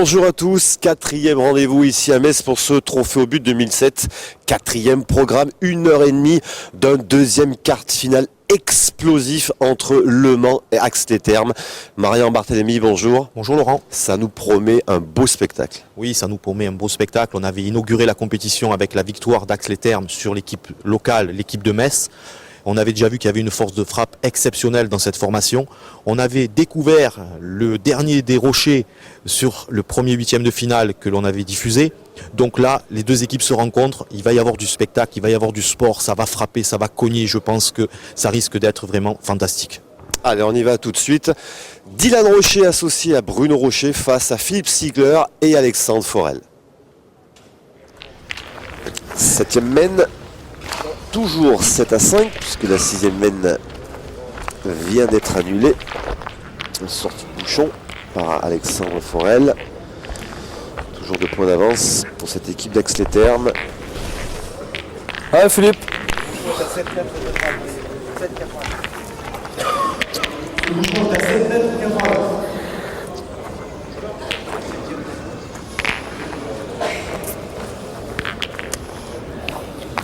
Bonjour à tous, quatrième rendez-vous ici à Metz pour ce trophée au but 2007. Quatrième programme, 1h30 d'un deuxième quart de finale explosif entre Le Mans et Ax-les-Thermes. Marian Barthélémy, bonjour. Bonjour Laurent. Ça nous promet un beau spectacle. Oui, ça nous promet un beau spectacle. On avait inauguré la compétition avec la victoire d'Ax-les-Thermes sur l'équipe locale, l'équipe de Metz. On avait déjà vu qu'il y avait une force de frappe exceptionnelle dans cette formation. On avait découvert le dernier des rochers sur le premier huitième de finale que l'on avait diffusé. Donc là, les deux équipes se rencontrent. Il va y avoir du spectacle, il va y avoir du sport. Ça va frapper, ça va cogner. Je pense que ça risque d'être vraiment fantastique. Allez, on y va tout de suite. Dylan Rocher associé à Bruno Rocher face à Philippe Ziegler et Alexandre Forel. Septième mène. Toujours 7-5 puisque la sixième mène vient d'être annulée. Sortie de bouchon par Alexandre Forel. Toujours 2 points d'avance pour cette équipe d'Ax-les-Thermes. Ah Philippe.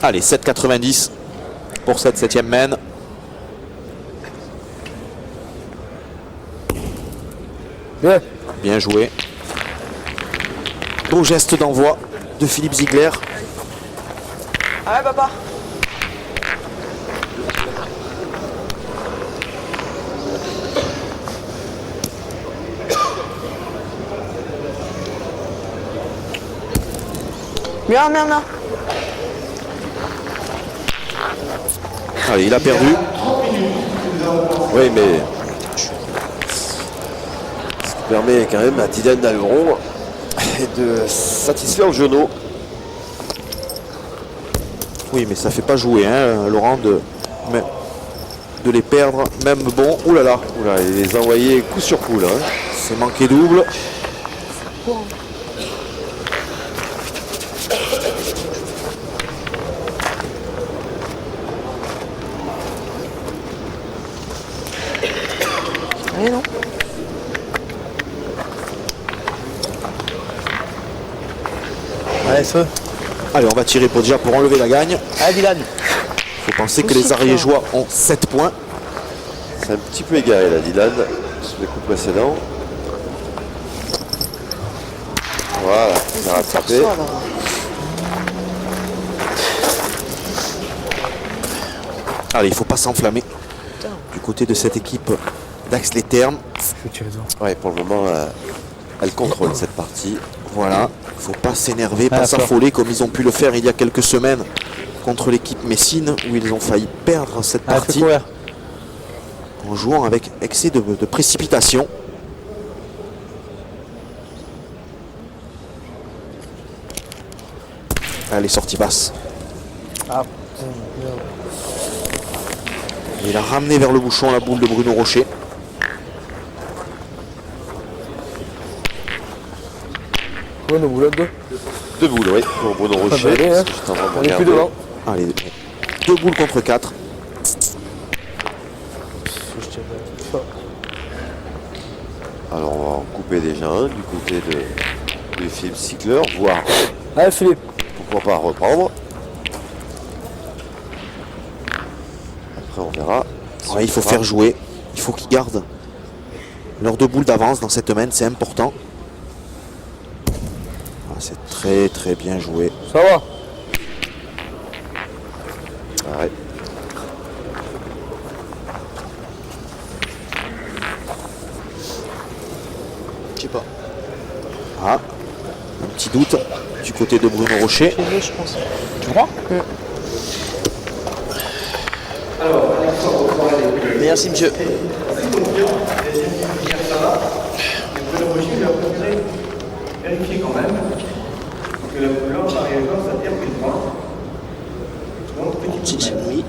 Allez, 7,90 pour cette septième mène. Bien. Bien joué. Beau geste d'envoi de Philippe Ziegler. Ah ouais, papa. Bien, bien, bien. Allez, il a perdu. Oui, mais ce qui permet quand même à Dylan Dalgron de satisfaire le genou. Oui, mais ça fait pas jouer, hein, Laurent, de les perdre. Même bon, oulala, Oula, il les a envoyés coup sur coup là. c'est manqué double. Allez, non. Allez feu. Allez, on va tirer pour enlever la gagne. Allez Dylan. Il faut penser que les Ariégeois ont 7 points. C'est un petit peu égaré là, Dylan, sur les coups précédents. Voilà, il a rattrapé. Allez, il faut pas s'enflammer du côté de cette équipe d'Ax-les-Thermes. Je vais tirer devant. Ouais, pour le moment, elle contrôle cette partie. Voilà, il faut pas s'énerver, pas d'accord. s'affoler comme ils ont pu le faire il y a quelques semaines contre l'équipe Messine où ils ont failli perdre cette Allez, fais partie courir. en jouant avec excès de précipitation. Allez, sortie basse. Ah, Il a ramené vers le bouchon la boule de Bruno Rocher. ouais, nos boulottes deux. 2 boules, oui, pour Bruno Rocher. aller, hein. Parce que j'étais en train de On est plus regarder. devant. Allez, 2 boules contre 4. Je tire fort. Alors on va en couper déjà un du côté de Philippe Ziegler, voir Allez Philippe. pourquoi pas reprendre. Après on verra. si Ouais, il faut on faire fera. jouer. Il faut qu'ils gardent leurs 2 boules d'avance dans cette main, c'est important. Ah, c'est très très bien joué. Ça va. Ah ouais. Je sais pas. Ah, un petit doute du côté de Bruno Rocher. Je pense. Tu crois? Merci, monsieur. Vérifier quand même que la couleur arrière ça tire une pointe. Donc petite Oui.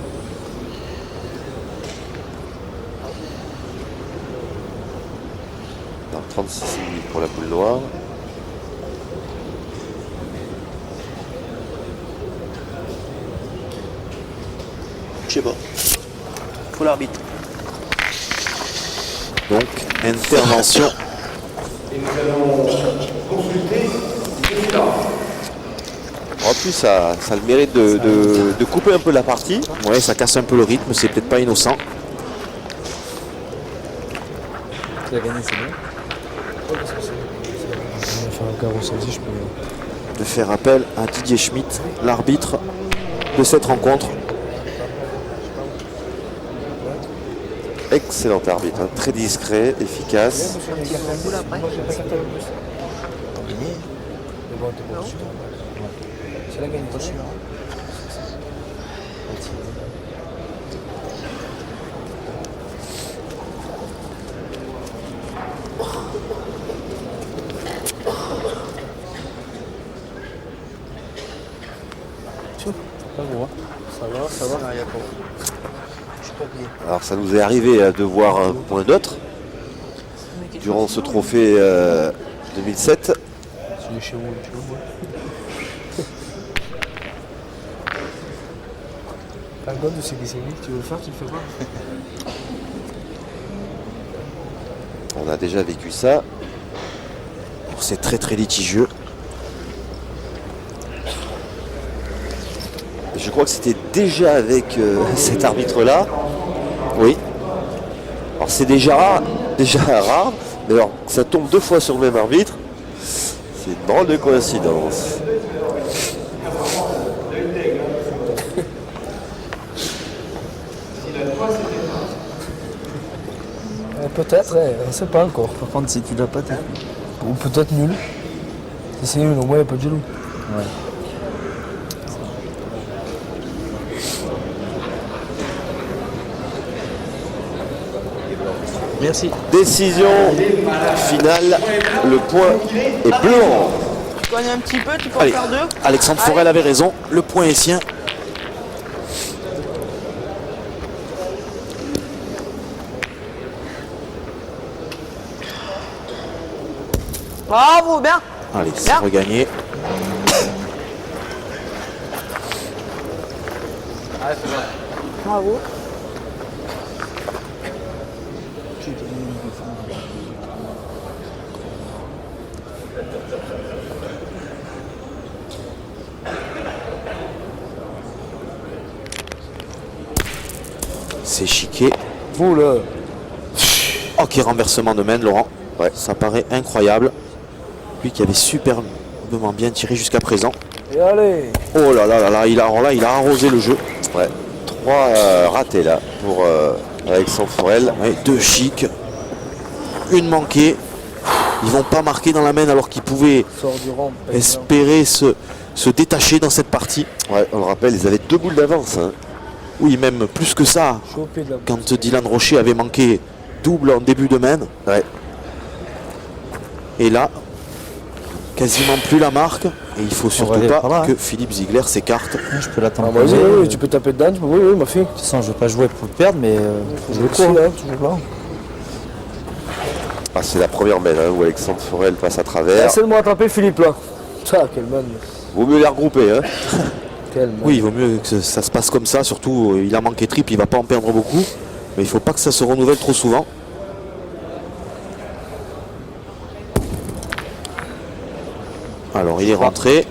Dans 36,5 pour la boule noire. Je sais pas. Faut l'arbitre. Donc, intervention et nous allons consulter les filars. En plus, ça a le mérite de couper un peu la partie. Ouais, ça casse un peu le rythme, c'est peut-être pas innocent. Tu as gagné, c'est bien. On va faire un carreau aussi, je peux. De faire appel à Didier Schmitt, l'arbitre de cette rencontre. Excellent arbitre, hein. Très discret, efficace. C'est la gagne, pas sûr. Ça va. Alors ça nous est arrivé de voir un point neutre durant ce trophée 2007. Tu es chez vous, tu veux voir. T'as le goût de ce qui s'est mis, tu veux le faire, tu le fais pas. On a déjà vécu ça. C'est très très litigieux. Je crois que c'était déjà avec cet arbitre-là. Oui. Alors c'est déjà rare, mais alors que ça tombe 2 fois sur le même arbitre, c'est une drôle de coïncidence. Peut-être, on ne sait pas encore. Par contre, si tu l'as pas, t'es. Ou peut-être nul. Si c'est nul, au moins il n'y a pas de jaloux. Ouais. Merci. Décision finale, le point est blanc. Tu connais un petit peu, tu peux en Allez, faire 2. Alexandre Forel avait raison, le point est sien. Bravo, bien. Allez, c'est Bien. regagné. Bravo. C'est chiqué. Oula. Oh, quel renversement de main, Laurent. Ouais. Ça paraît incroyable. Lui qui avait superbement bien tiré jusqu'à présent. Et allez. Oh là là là là, il a arrosé le jeu. Ouais. 3 ratés là pour Alexandre Forel. Ouais, 2 chics. Une manquée. Ils vont pas marquer dans la main alors qu'ils pouvaient Sors du rang. espérer se détacher dans cette partie. Ouais, on le rappelle, ils avaient 2 boules d'avance. Hein. Oui, même plus que ça. Chopé de la. Quand Dylan Rocher avait manqué double en début de main. Ouais. Et là, quasiment plus la marque. Et il faut surtout aller pas par là, que Philippe Ziegler s'écarte. Je peux l'attendre. Ah, vas-y, oui, tu peux taper dedans, tu peux. Oui, ma fille. De toute façon, je vais pas jouer pour le perdre, mais je Je le le cours. cours, là, toujours là. Ah, c'est la première main hein, où Alexandre Forel passe à travers. Essaie de me rattraper, Philippe, là. Ça, quel man. Vaut mieux les regrouper. Hein. Quel man. Oui, il vaut mieux que ça se passe comme ça. Surtout, il a manqué triple, il va pas en perdre beaucoup. Mais il faut pas que ça se renouvelle trop souvent. Alors, il est rentré.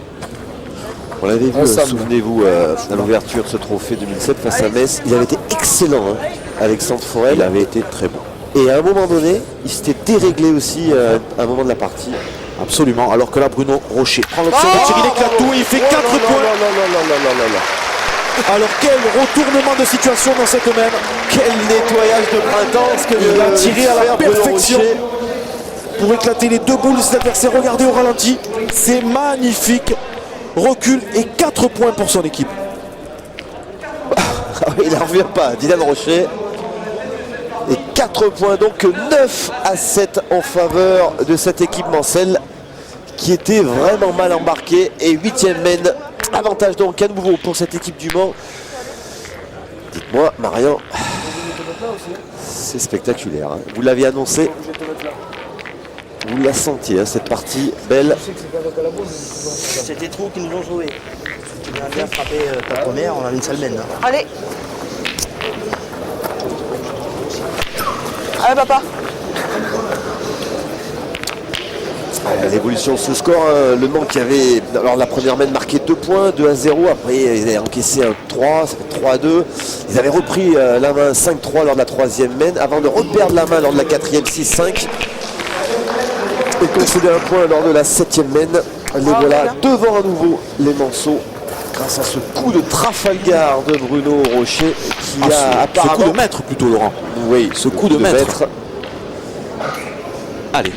On l'avait vu, Ensemble. souvenez-vous, à l'ouverture de ce trophée 2007 face à Metz. Il avait été excellent, hein, Alexandre Forel. Il avait été très bon. Et à un moment donné, il s'était déréglé aussi à un moment de la partie. Absolument. Alors que là, Bruno Rocher prend l'option de tir, il éclate tout et il fait 4 points. Alors, quel retournement de situation dans cette main. Quel nettoyage de printemps ce que Il a tiré à la faire Bruno perfection Rocher. pour éclater les 2 boules de ses adversaires. Regardez au ralenti. C'est magnifique. Recul et 4 points pour son équipe. Ah, il n'en revient pas, Dylan Rocher. Et 4 points, donc 9-7 en faveur de cette équipe Mancel qui était vraiment mal embarquée. Et 8e main, avantage donc à nouveau pour cette équipe du Mans. Dites-moi, Marian, c'est spectaculaire. Hein. Vous l'aviez annoncé, vous la sentiez, hein, cette partie belle. C'est tes trous qui nous ont sauvés. Tu viens bien frapper ta première, on a une sale mène. Allez. Allez, papa. Allez, l'évolution de ce score, hein, Le Mans qui avait, alors la première main marqué 2 points, 2-0, après ils avaient encaissé un 3, ça fait 3-2. Ils avaient repris la main 5-3 lors de la 3e main, avant de reperdre la main lors de la 4e 6-5. Et concéder un point lors de la 7e main. Les voilà devant à nouveau les Manceaux, grâce à ce coup de Trafalgar de Bruno Rocher, qui a Ce apparemment... coup de maître plutôt, Laurent. Oui, ce coup de maître. Allez,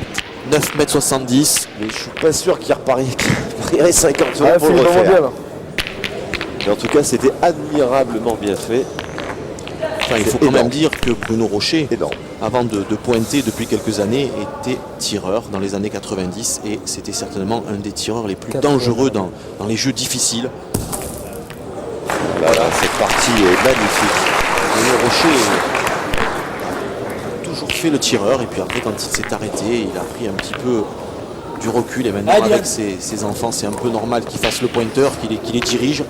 9,70 m. Mais je suis pas sûr qu'il reparierait 50 euros Ah, pour le Philippe, vraiment refaire. bien, là. Mais en tout cas, c'était admirablement bien fait. Enfin, il faut C'est quand même énorme. dire que Bruno Rocher, Énorme. avant de pointer depuis quelques années, était tireur dans les années 90 et c'était certainement un des tireurs les plus dangereux dans les jeux difficiles. Voilà, cette partie est magnifique. Bruno Rocher a toujours fait le tireur et puis après quand il s'est arrêté, il a pris un petit peu du recul et maintenant avec ses enfants, c'est un peu normal qu'il fasse le pointeur, qu'il les dirige.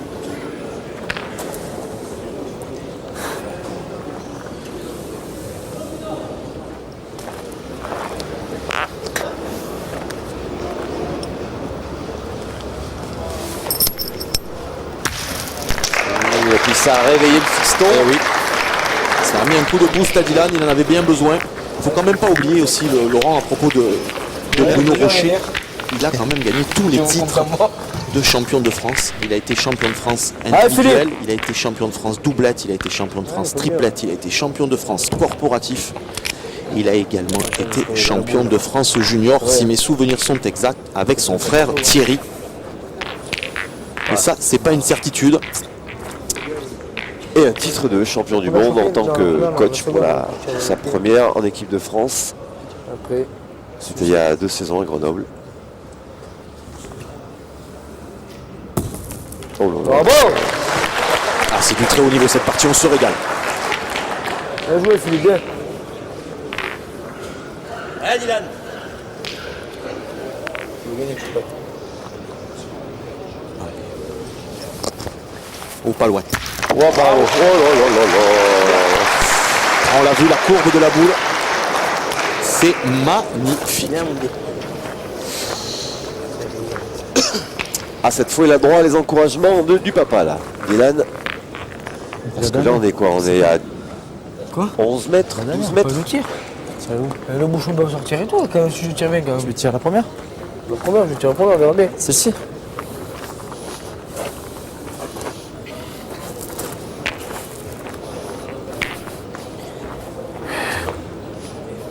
Et puis ça a réveillé le fiston. Eh oui. Ça a mis un coup de boost à Dylan, il en avait bien besoin. Il ne faut quand même pas oublier aussi, Laurent, à propos de Bruno Rocher, il a quand même gagné tous les titres de champion de France. Il a été champion de France individuel, il a été champion de France doublette, il a été champion de France triplette, il a été champion de France corporatif. Il a également été champion de France junior, si mes souvenirs sont exacts, avec son frère Thierry. Et ça, c'est pas une certitude. Et un titre de champion du monde en tant que coach pour sa première en équipe de France. Après, C'était il y a 2 saisons à Grenoble. Oh là là. bravo! Ah, c'est du très haut niveau cette partie, on se régale. Bien joué, Philippe, bien. Allez, Dylan. Oh, pas loin. Oh, bravo. Oh là là là là. On l'a vu, la courbe de la boule. C'est magnifique. Bien, mon gars. Ah, cette fois, il a droit à les encouragements du papa, là. Dylan. Parce que là, on est quoi? On est à Quoi 11 mètres, 12 mètres. Je tire. Le bouchon doit sortir et tout, quand même, si je tire bien, quand même. Tu tires la première? La première, je tire la première, on verra bien. Celle-ci?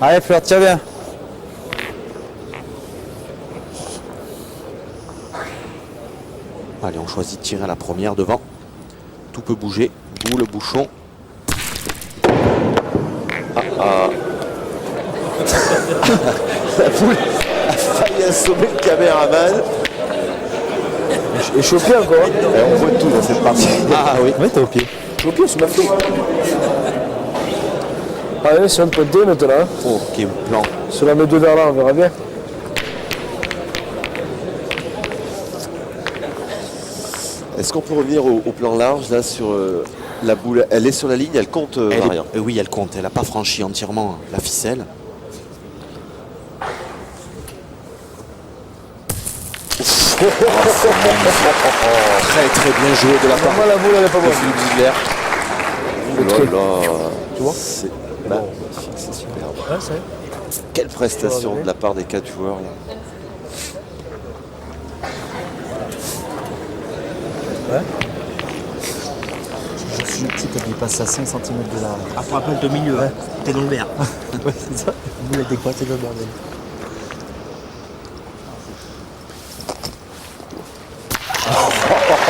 Allez Fleur, tiens bien. Allez, on choisit de tirer à la première devant. Tout peut bouger. Boule, bouchon. La poule a failli assommer le caméraman. Et choqué encore. Hein. Et on voit tout dans cette partie. Ah oui. Oui, t'es au pied. Choqué, c'est ma fille. Allez, c'est un peu de maintenant. Hein. Oh, quel plan. Sur la met deux vers là, on verra bien. Est-ce qu'on peut revenir au plan large, là, sur la boule? Elle est sur la ligne, elle compte, Marion. Oui, elle compte. Elle n'a pas franchi entièrement la ficelle. Très très bien joué de la part Moi, la boule, elle est pas de bonne. Philippe Ziegler. Oh là là. Tu vois? C'est magnifique, c'est superbe. Ouais, c'est vrai. Quelle prestation de la part des 4 joueurs, là. Je suis petit, il passe à 5 cm de la... Ah, pour rappel, au milieu, hein. T'es dans le vert. Ouais, c'est ça. Vous l'avez décoité le bordel.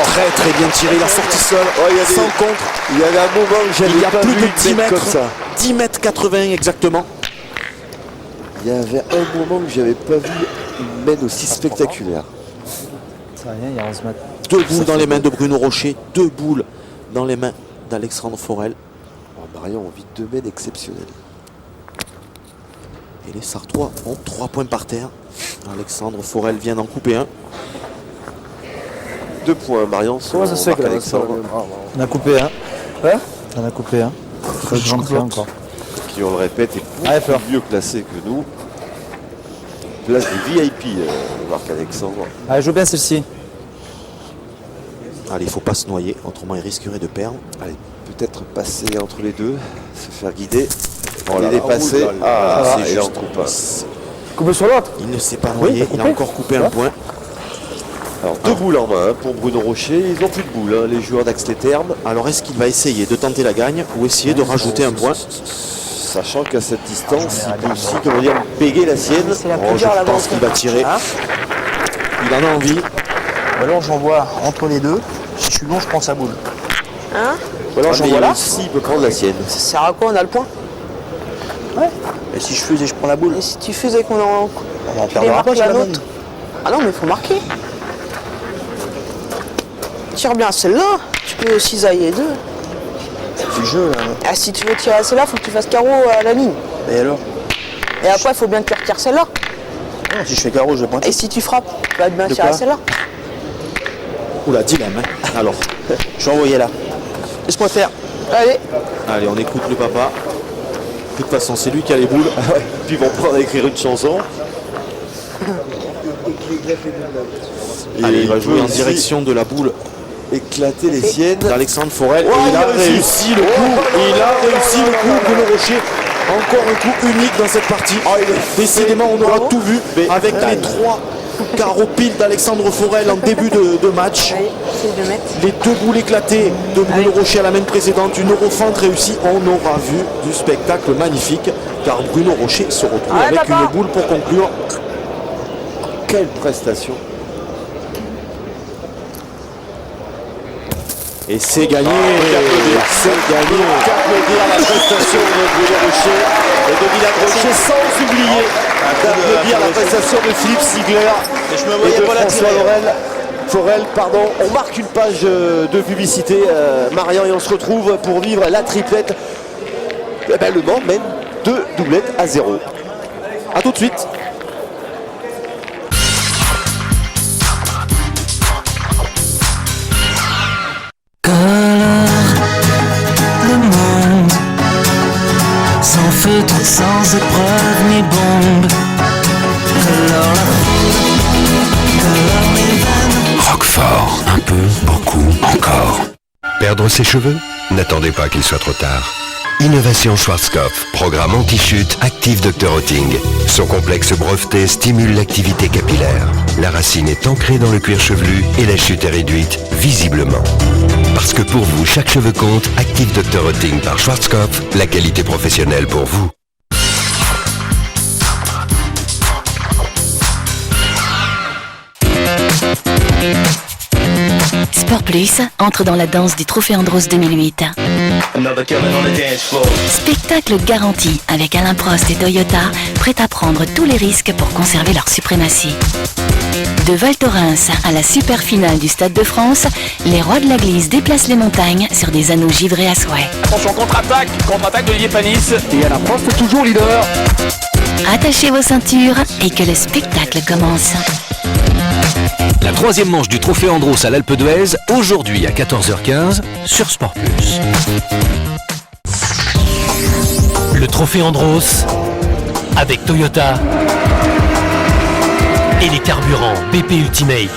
Très très bien tiré. Il a sorti seul. Oh, il y a des- Sans contre. Il y avait un moment où j'avais Il y a pas plus vu de une 10 tête mètres. comme ça. 10 mètres 80 exactement. Il y avait un moment où j'avais pas vu une mène aussi spectaculaire. C'est rien, il y a 11 mètres. 2 boules dans les mains de Bruno Rocher. 2 boules dans les mains d'Alexandre Forel. Oh, Marion, on vit 2 mènes exceptionnelles. Et les Sartois ont 3 points par terre. Alexandre Forel vient d'en couper un. 2 points, Marion. Comment ça se fait que la Alexandre, On a coupé un. Hein? On a coupé un. Très grande clé encore. qui, on le répète, est Allez, beaucoup Fleur. mieux classé que nous. place du VIP, Marc-Alexandre. Allez, joue bien celle-ci. Allez, il faut pas se noyer, autrement il risquerait de perdre. Allez, peut-être passer entre les deux, se faire guider. Oh Il là est là, dépassé. oh là là, Ah, c'est et là on juste. coupe pas. Coupé sur l'autre. Il ne s'est pas noyé, il a encore coupé un point. Alors, 2 boules en main pour Bruno Rocher. Ils n'ont plus de boules, hein, les joueurs d'Axe les Thermes. Alors est-ce qu'il va essayer de tenter la gagne ou essayer de rajouter un point? Sachant qu'à cette distance, il peut aussi, comment dire, béguer la sienne. C'est la Oh, plus je dure la pense qu'il va tirer. Hein Il en a envie. Ou alors j'envoie entre les deux. Si je suis bon, je prends sa boule. Hein Ou alors Ah, j'en mais vois là, il- s'il peut prendre la sienne. Ça sert à quoi? On a le point. Ouais. Et si je fuse et je prends la boule? Et si tu fuses et qu'on en perdra pas, la nôtre. Ah non, mais il faut marquer. Tire bien celle-là. Tu peux cisailler deux. C'est le jeu là. Ah, si tu veux tirer à celle-là, faut que tu fasses carreau à la ligne. Et alors? Et après, il faut bien que tu retires celle-là. Si je fais carreau, je vais pointer. Et si tu frappes, tu vas bien tirer à celle-là. Oula, dilemme. Hein. Alors, Je vais envoyer là. Laisse-moi faire. Allez. allez, on écoute le papa. De toute façon, c'est lui qui a les boules. Puis ils vont prendre à écrire une chanson. Allez, il va jouer en aussi direction de la boule éclater les siennes. d'Alexandre Forel. Oh, et il il a a réussi. réussi le coup. Il a réussi le coup, Bruno Rocher. Encore un coup unique dans cette partie. Décidément, on aura tout vu avec les 3 carreaux pile d'Alexandre Forel en début de match. Allez, essaye de mettre. Les 2 boules éclatées de Bruno Rocher à la main précédente, une eurofente réussie. On aura vu du spectacle magnifique car Bruno Rocher se retrouve Ouais, avec papa. une boule pour conclure. Quelle prestation. Et c'est gagné. C'est gagné. Qu'applaudir la prestation de Bruno Rocher et de Dylan Rocher, sans oublier d'applaudir la prestation de Philippe Sigler Je me et voyais de pas la François tirer. Forel. Pardon. On marque une page de publicité, Marion, et on se retrouve pour vivre la triplette. Eh ben, le Mans mène 2 doublettes à 0. A tout de suite. Le monde sans feutre, sans épreuve ni bombe. Alors la Roquefort, un peu, beaucoup, encore. Perdre ses cheveux? N'attendez pas qu'il soit trop tard. Innovation Schwarzkopf, programme anti-chute active Dr Hotting. Son complexe breveté stimule l'activité capillaire. La racine est ancrée dans le cuir chevelu et la chute est réduite visiblement. Parce que pour vous, chaque cheveu compte, active Dr Hotting par Schwarzkopf, la qualité professionnelle pour vous. Sport Plus entre dans la danse du Trophée Andros 2008. Spectacle garanti avec Alain Prost et Toyota, prêts à prendre tous les risques pour conserver leur suprématie. De Val Thorens à la super finale du Stade de France, les rois de la glisse déplacent les montagnes sur des anneaux givrés à souhait. Attention, contre-attaque d'Olivier Panis. Et Alain Prost toujours leader. Attachez vos ceintures et que le spectacle commence. La 3e manche du Trophée Andros à l'Alpe d'Huez, aujourd'hui à 14h15 sur Sport Plus. Le Trophée Andros avec Toyota et les carburants BP Ultimate.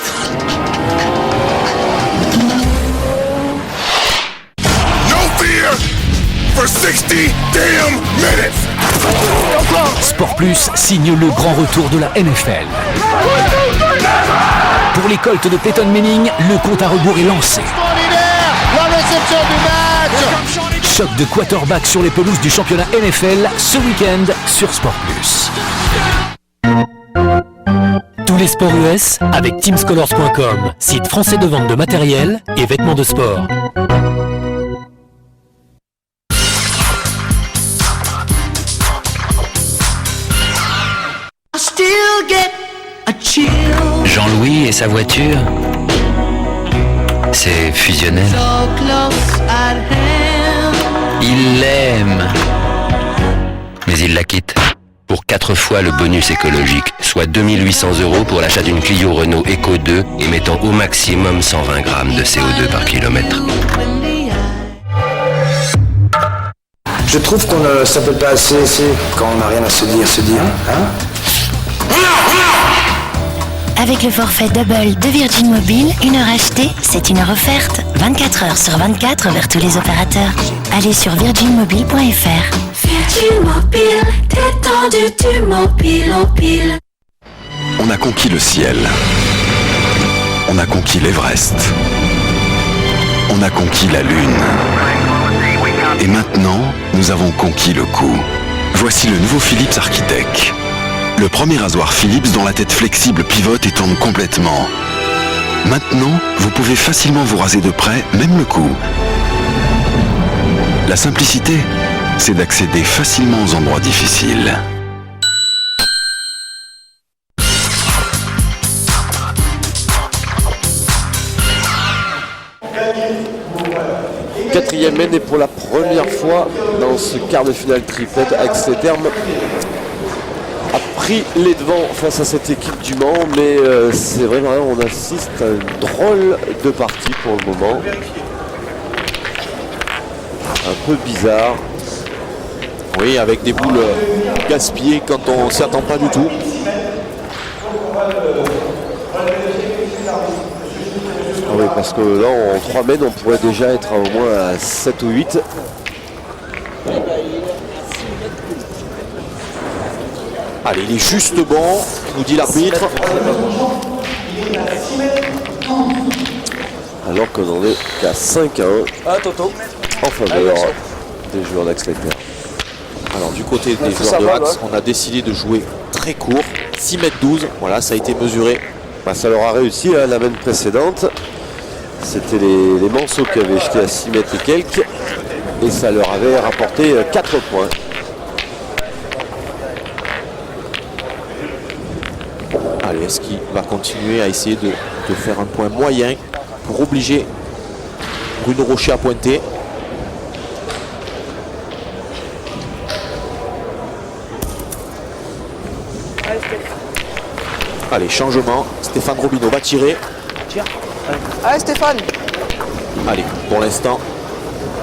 No fear for 60 damn minutes. Sport Plus signe le grand retour de la NFL. Pour les Colts de Peyton Manning, le compte à rebours est lancé. La réception du match. Choc de quarterback sur les pelouses du championnat NFL ce week-end sur Sport Plus. Tous les sports US avec teamscolors.com, site français de vente de matériel et vêtements de sport. Jean-Louis et sa voiture, c'est fusionnel. Il l'aime, mais il la quitte. Pour 4 fois le bonus écologique, soit 2800 € pour l'achat d'une Clio Renault Eco 2 émettant au maximum 120 grammes de CO2 par kilomètre. Je trouve qu'on ne s'appelle pas assez quand on n'a rien à se dire, hein. Avec le forfait double de Virgin Mobile, une heure achetée, c'est une heure offerte. 24 heures sur 24 vers tous les opérateurs. Allez sur virginmobile.fr. Virgin Mobile, détendu du mobile en pile. On a conquis le ciel. On a conquis l'Everest. On a conquis la Lune. Et maintenant, nous avons conquis le coup. Voici le nouveau Philips Architect. Le premier rasoir Philips dont la tête flexible pivote et tourne complètement. Maintenant, vous pouvez facilement vous raser de près, même le cou. La simplicité, c'est d'accéder facilement aux endroits difficiles. Quatrième mène et pour la première fois dans ce quart de finale triplette, Axe les Thermes a pris les devants face à cette équipe du Mans, mais c'est vraiment, on assiste à une drôle de partie pour le moment. Un peu bizarre. Oui, avec des boules gaspillées quand on s'y attend pas du tout. Ah oui, parce que là, en 3 mènes, on pourrait déjà être au moins à 7 ou 8. Allez, il est juste bon, nous dit l'arbitre. Alors qu'on en est qu'à 5 à 1 en faveur des joueurs d'Axe les Thermes. Alors du côté des joueurs de Axe, on a décidé de jouer très court, 6 mètres 12, voilà, ça a été mesuré. Bah, ça leur a réussi la mène précédente. C'était les Manceaux qui avaient jeté à 6 mètres et quelques. Et ça leur avait rapporté 4 points. Allez, est-ce qu'il va continuer à essayer de faire un point moyen pour obliger Bruno Rocher à pointer? Allez, changement. Stéphane Robineau va tirer. Allez Stéphane. Allez, pour l'instant,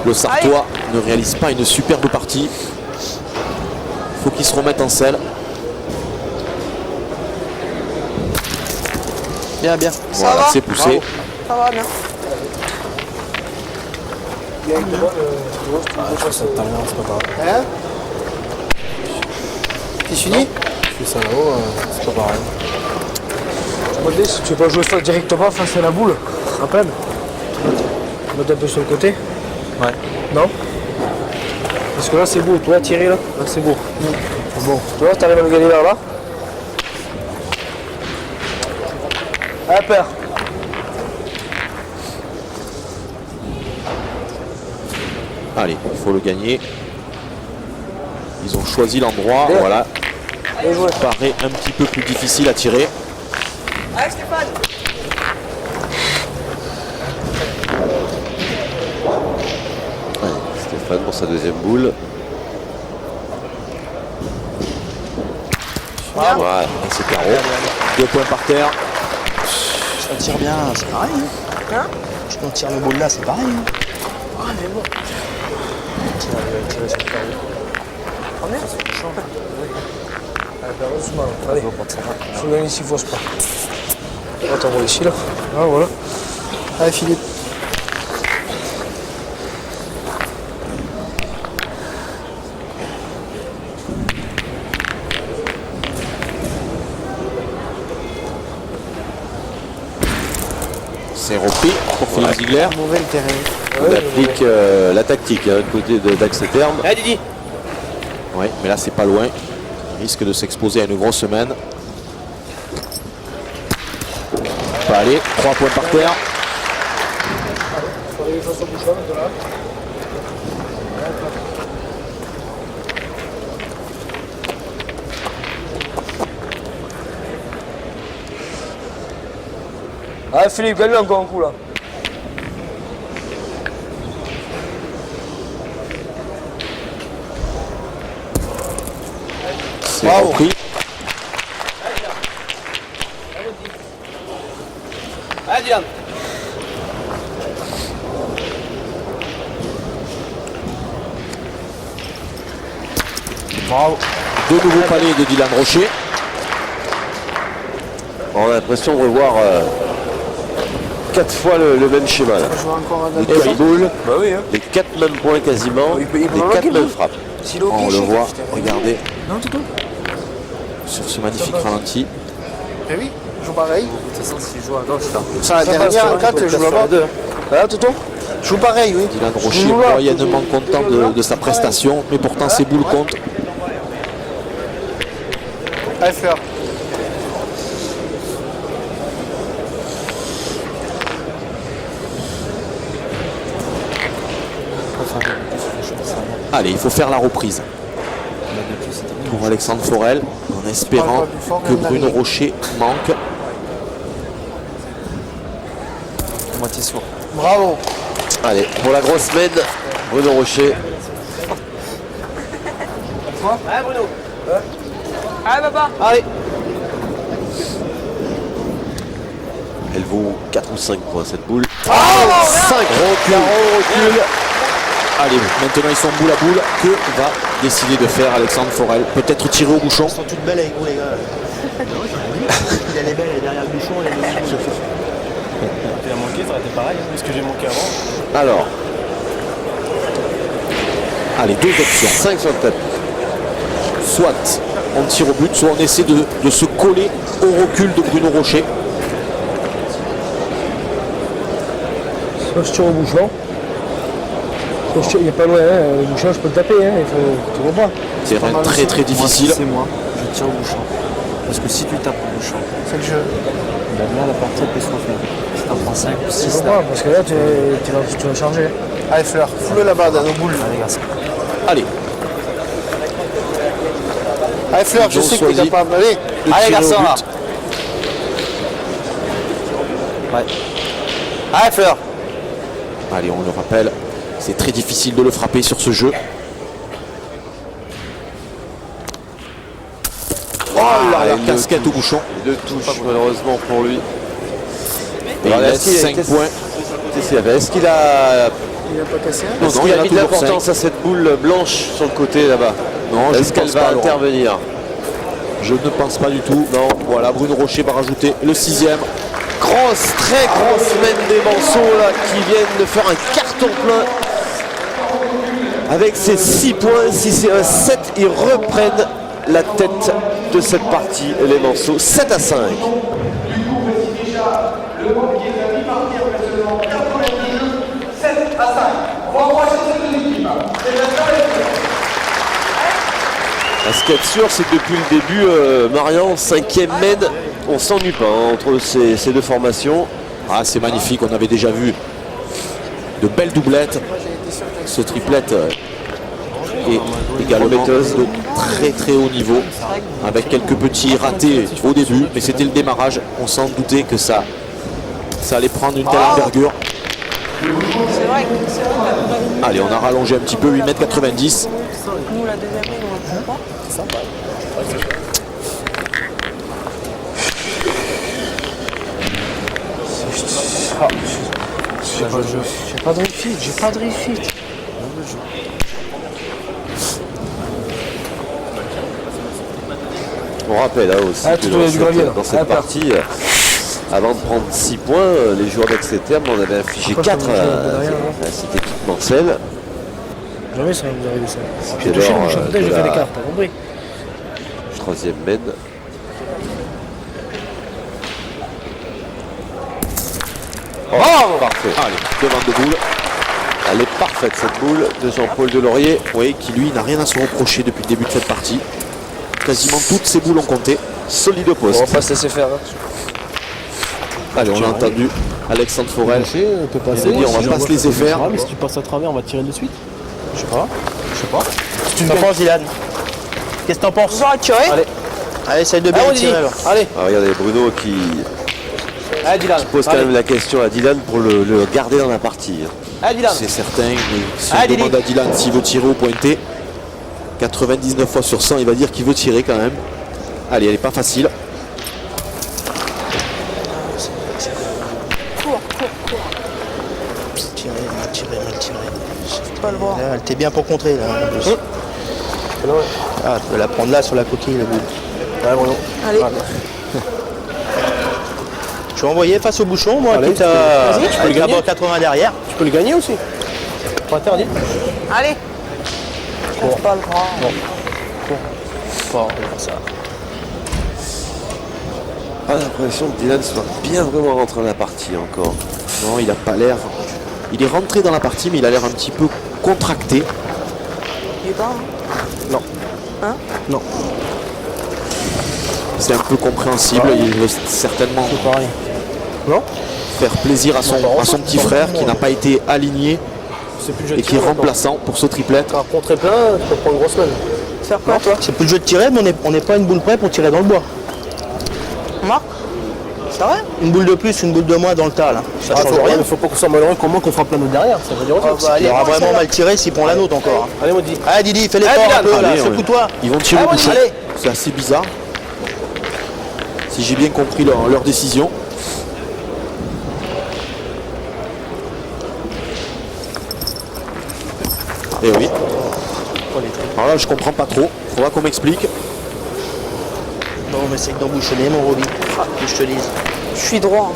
le Sartois ne réalise pas une superbe partie. Il faut qu'il se remette en selle. Bien, bien. Voilà, c'est poussé. Ça va, bien. Hein? C'est fini? Je fais ça là-haut, c'est pas pareil. Si tu veux pas jouer ça directement face à la boule, à peine. Mettre un peu sur le côté. Ouais. Non? Parce que là c'est beau, toi Thierry là c'est beau. Bon, tu vois, t'arrives à le gagner vers là. Ah père. Allez, il faut le gagner. Ils ont choisi l'endroit, voilà. Ça paraît un petit peu plus difficile à tirer. Allez Stéphane. Stéphane pour sa deuxième boule. Voilà, c'est carreau. 2 points par terre. Je tire bien, c'est pareil. Hein? Je peux tirer le boule là, c'est pareil. Ah mais bon. Tirer sur le carreau. Oh merde. Allez, doucement. Allez, faut gagner s'il faut pas. On va t'envoyer ici là. Ah voilà. Allez Philippe. C'est repris pour Philippe Ziegler. Mauvais le terrain. On applique la tactique côté d'Axe les Thermes. Allez Didi. Oui, mais là c'est pas loin. Il risque de s'exposer à une grosse semaine. Pas aller, 3 points par terre. Faut arriver face au bouchon maintenant. Allez Philippe, gagne-le encore un coup là. C'est repris. Allez Dylan. Bravo. 2 nouveaux paliers de Dylan Rocher. On a l'impression de revoir 4 fois le même schéma là. Je vois encore un Les autre. 4 boules, Bah oui, hein. les 4 mêmes points quasiment, Il peut les 4 bloquer, mêmes lui. frappes. S'il est au On pied, le voit, putain. regardez, Non, tout sur ce magnifique ralenti. Eh oui, je joue pareil. De toute façon, s'il joue à gauche, là. Sur la dernière, 4, je joue là-bas. Voilà, Toto. Je joue pareil, oui. Dylan Je Rocher joue là. moyennement content de sa prestation, mais pourtant ses boules comptent. Allez, Fleur. Allez, il faut faire la reprise. Pour Alexandre Forel, en espérant que Bruno Rocher manque. Moitié sourd. Bravo. Allez, pour la grosse semaine, Bruno Rocher. Allez, papa. Allez. Elle vaut 4 ou 5 points cette boule. 5 recul. Allez, maintenant ils sont boule à boule. Que va décider de faire Alexandre Forel? Peut-être tirer au bouchon. Elles sont toutes belles avec vous, les gars. Elle est belle, elle est derrière le bouchon, elle est belle. Tu as manqué, ça aurait été pareil, parce que j'ai manqué avant. Alors, Allez, deux options. 5 sur le tapis. Soit on tire au but, soit on essaie de se coller au recul de Bruno Rocher. Soit je tire au bouchon. Soit je tire, il n'est pas loin, hein. Le bouchon, je peux le taper, hein. Il faut, tu vois pas. C'est vraiment très très difficile. C'est moi, je tire au bouchon. Parce que si tu tapes au bouchon, C'est le jeu. ben là, la partie peut se refaire. Si t'en prends 5 ou 6, Je comprends, parce que là, tu vas charger. Allez, Fleur. Fous-le là-bas, dans nos boules. allez, garçon. Allez, Allez, Fleur, je Ils ont sais que t'es choisi capable. Allez. de Allez, tirer au garçon, là. but. Ouais. Allez, Fleur. Allez, on le rappelle, c'est très difficile de le frapper sur ce jeu. Oh là là, il casquette au bouchon. Il le touche malheureusement pour lui. Et il Alors, laisse 5 points. Est-ce qu'il a, Il n'a pas cassé un. Non, est-ce non, qu'il il a a mis de toujours l'importance à cette boule blanche sur le côté là-bas? Non, je Est-ce ne qu'elle pense va pas, Laurent. intervenir? Je ne pense pas du tout. Non, voilà, Bruno Rocher va rajouter le 6e. Grosse, très grosse semaine des Manceaux là qui viennent de faire un carton plein. Avec ces 6 points, si c'est un 7, ils reprennent la tête de cette partie, les Manceaux, 7-5. Ce qui est sûr, c'est que depuis le début, Marian, 5e mène, on s'ennuie pas hein, entre ces deux formations. Ah, c'est magnifique, on avait déjà vu de belles doublettes. Ce triplette est également de très très haut niveau, avec quelques petits ratés au début, mais c'était le démarrage. On s'en doutait que ça allait prendre une telle envergure. C'est vrai que Allez, on a rallongé un petit peu, 8,90 m. nous, la deuxième ligne, on ne prend pas. J'ai pas de refit, j'ai pas de refit. On rappelle aussi Ah, que tout au du gravier, là. dans cette Ah, peur. partie, avant de prendre 6 points, les joueurs d'Aix-les-Thermes en avaient infligé Après, 4 je peux me dire, à cette équipe Mancel. Jamais ça va vous arriver ça. Puis J'ai touché le alors, bouchon, peut-être de j'ai fait la- des cartes, t'as compris? 3e mène. Oh, parfait. Allez, demande de boule. Elle est parfaite cette boule de Jean-Paul Delaurier. Oui, qui lui n'a rien à se reprocher depuis le début de cette partie. Quasiment toutes ses boules ont compté. Solide au poste. On va pas se laisser faire. Allez, on a entendu Alexandre Forel. On peut passer. Il a dit, on va pas se laisser faire. Mais si tu passes à travers, on va tirer de suite. Je sais pas. Tu t'en penses, Dylan? Qu'est-ce que t'en penses? Vous aurez tiré? Allez, essaye de bien tirer alors. Allez. Ah, regardez Bruno qui Allez, Dylan. pose quand même la question à Dylan pour le garder dans la partie. Allez, Dylan. C'est certain, mais si on Allez, demande à Dylan s'il veut tirer au pointé, 99 fois sur 100, il va dire qu'il veut tirer quand même. Allez, elle est pas facile. Mal tiré. Je peux pas le voir. Elle était bien pour contrer là. Ah, tu peux la prendre là sur la coquille, le bout. Ouais, Bruno. Allez. Je vais envoyer face au bouchon, moi, Allez, quitte à... vas-y, tu peux le gagner. 80 derrière. Tu peux le gagner aussi. Pas interdit. Allez. Cherche pas le grand. Bon, ça. Pas l'impression que Dylan soit bien vraiment rentré dans la partie encore. Non, il a pas l'air. Il est rentré dans la partie, mais il a l'air un petit peu contracté. Il est pas. Non. Hein? Non. C'est un peu compréhensible. Il veut certainement faire plaisir à son petit frère qui n'a pas été aligné et qui est remplaçant pour ce triplet. Un contre plein, tu peux prendre une grosse semaine. Faire quoi, toi? C'est plus le jeu de tirer, mais on n'est pas une boule près pour tirer dans le bois. Marc? C'est vrai? Une boule de plus, une boule de moins dans le tas, là. Ça change rien. Il faut pas qu'on soit malheureux comment qu'on frappe la note derrière. Ça veut dire aussi. Il aura vraiment mal tiré s'il prend la note encore. Allez, Maudit. Allez, Didi, fais l'effort un peu, là. Secoue-toi. Ils vont tirer Allez, au bouchon. allez. C'est assez bizarre. Si j'ai bien compris leur décision. Eh oui. Alors là, je comprends pas trop. Faudra qu'on m'explique. Non, mais c'est d'embouchonner, mon Roby. Que je te dise. Je suis droit.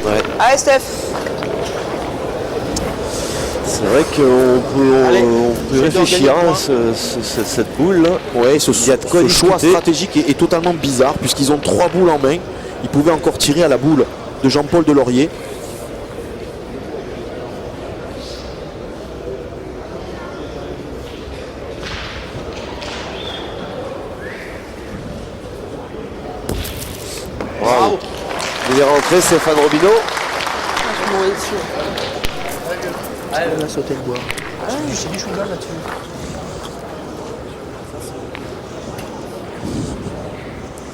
Ouais. Allez, Steph. C'est vrai qu'on peut réfléchir à cette boule là. Ouais, ce choix stratégique est totalement bizarre puisqu'ils ont 3 boules en main. Ils pouvaient encore tirer à la boule de Jean-Paul Delaurier. Bravo. Il est rentré, Stéphane Robineau. On a sauté le bois. J'ai du chouga là-dessus.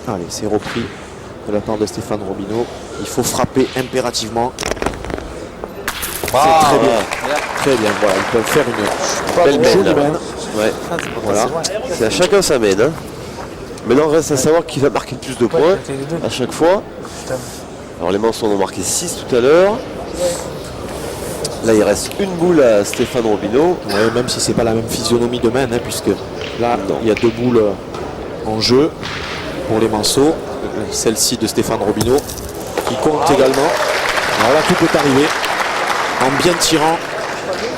Allez, c'est repris de la part de Stéphane Robineau. Il faut frapper impérativement. C'est très bien. Très bien, voilà. Ils peuvent faire une belle jolie mène. Ouais. Voilà. C'est à chacun sa mène. Hein. Maintenant, reste à savoir qui va marquer le plus de points à chaque fois. Alors les Mançons en ont marqué 6 tout à l'heure. Là il reste une boule à Stéphane Robineau. Ouais, même si c'est pas la même physionomie de main, hein, puisque là il y a 2 boules en jeu pour les Manceaux. Celle-ci de Stéphane Robineau qui compte également. Alors là tout peut arriver. En bien tirant,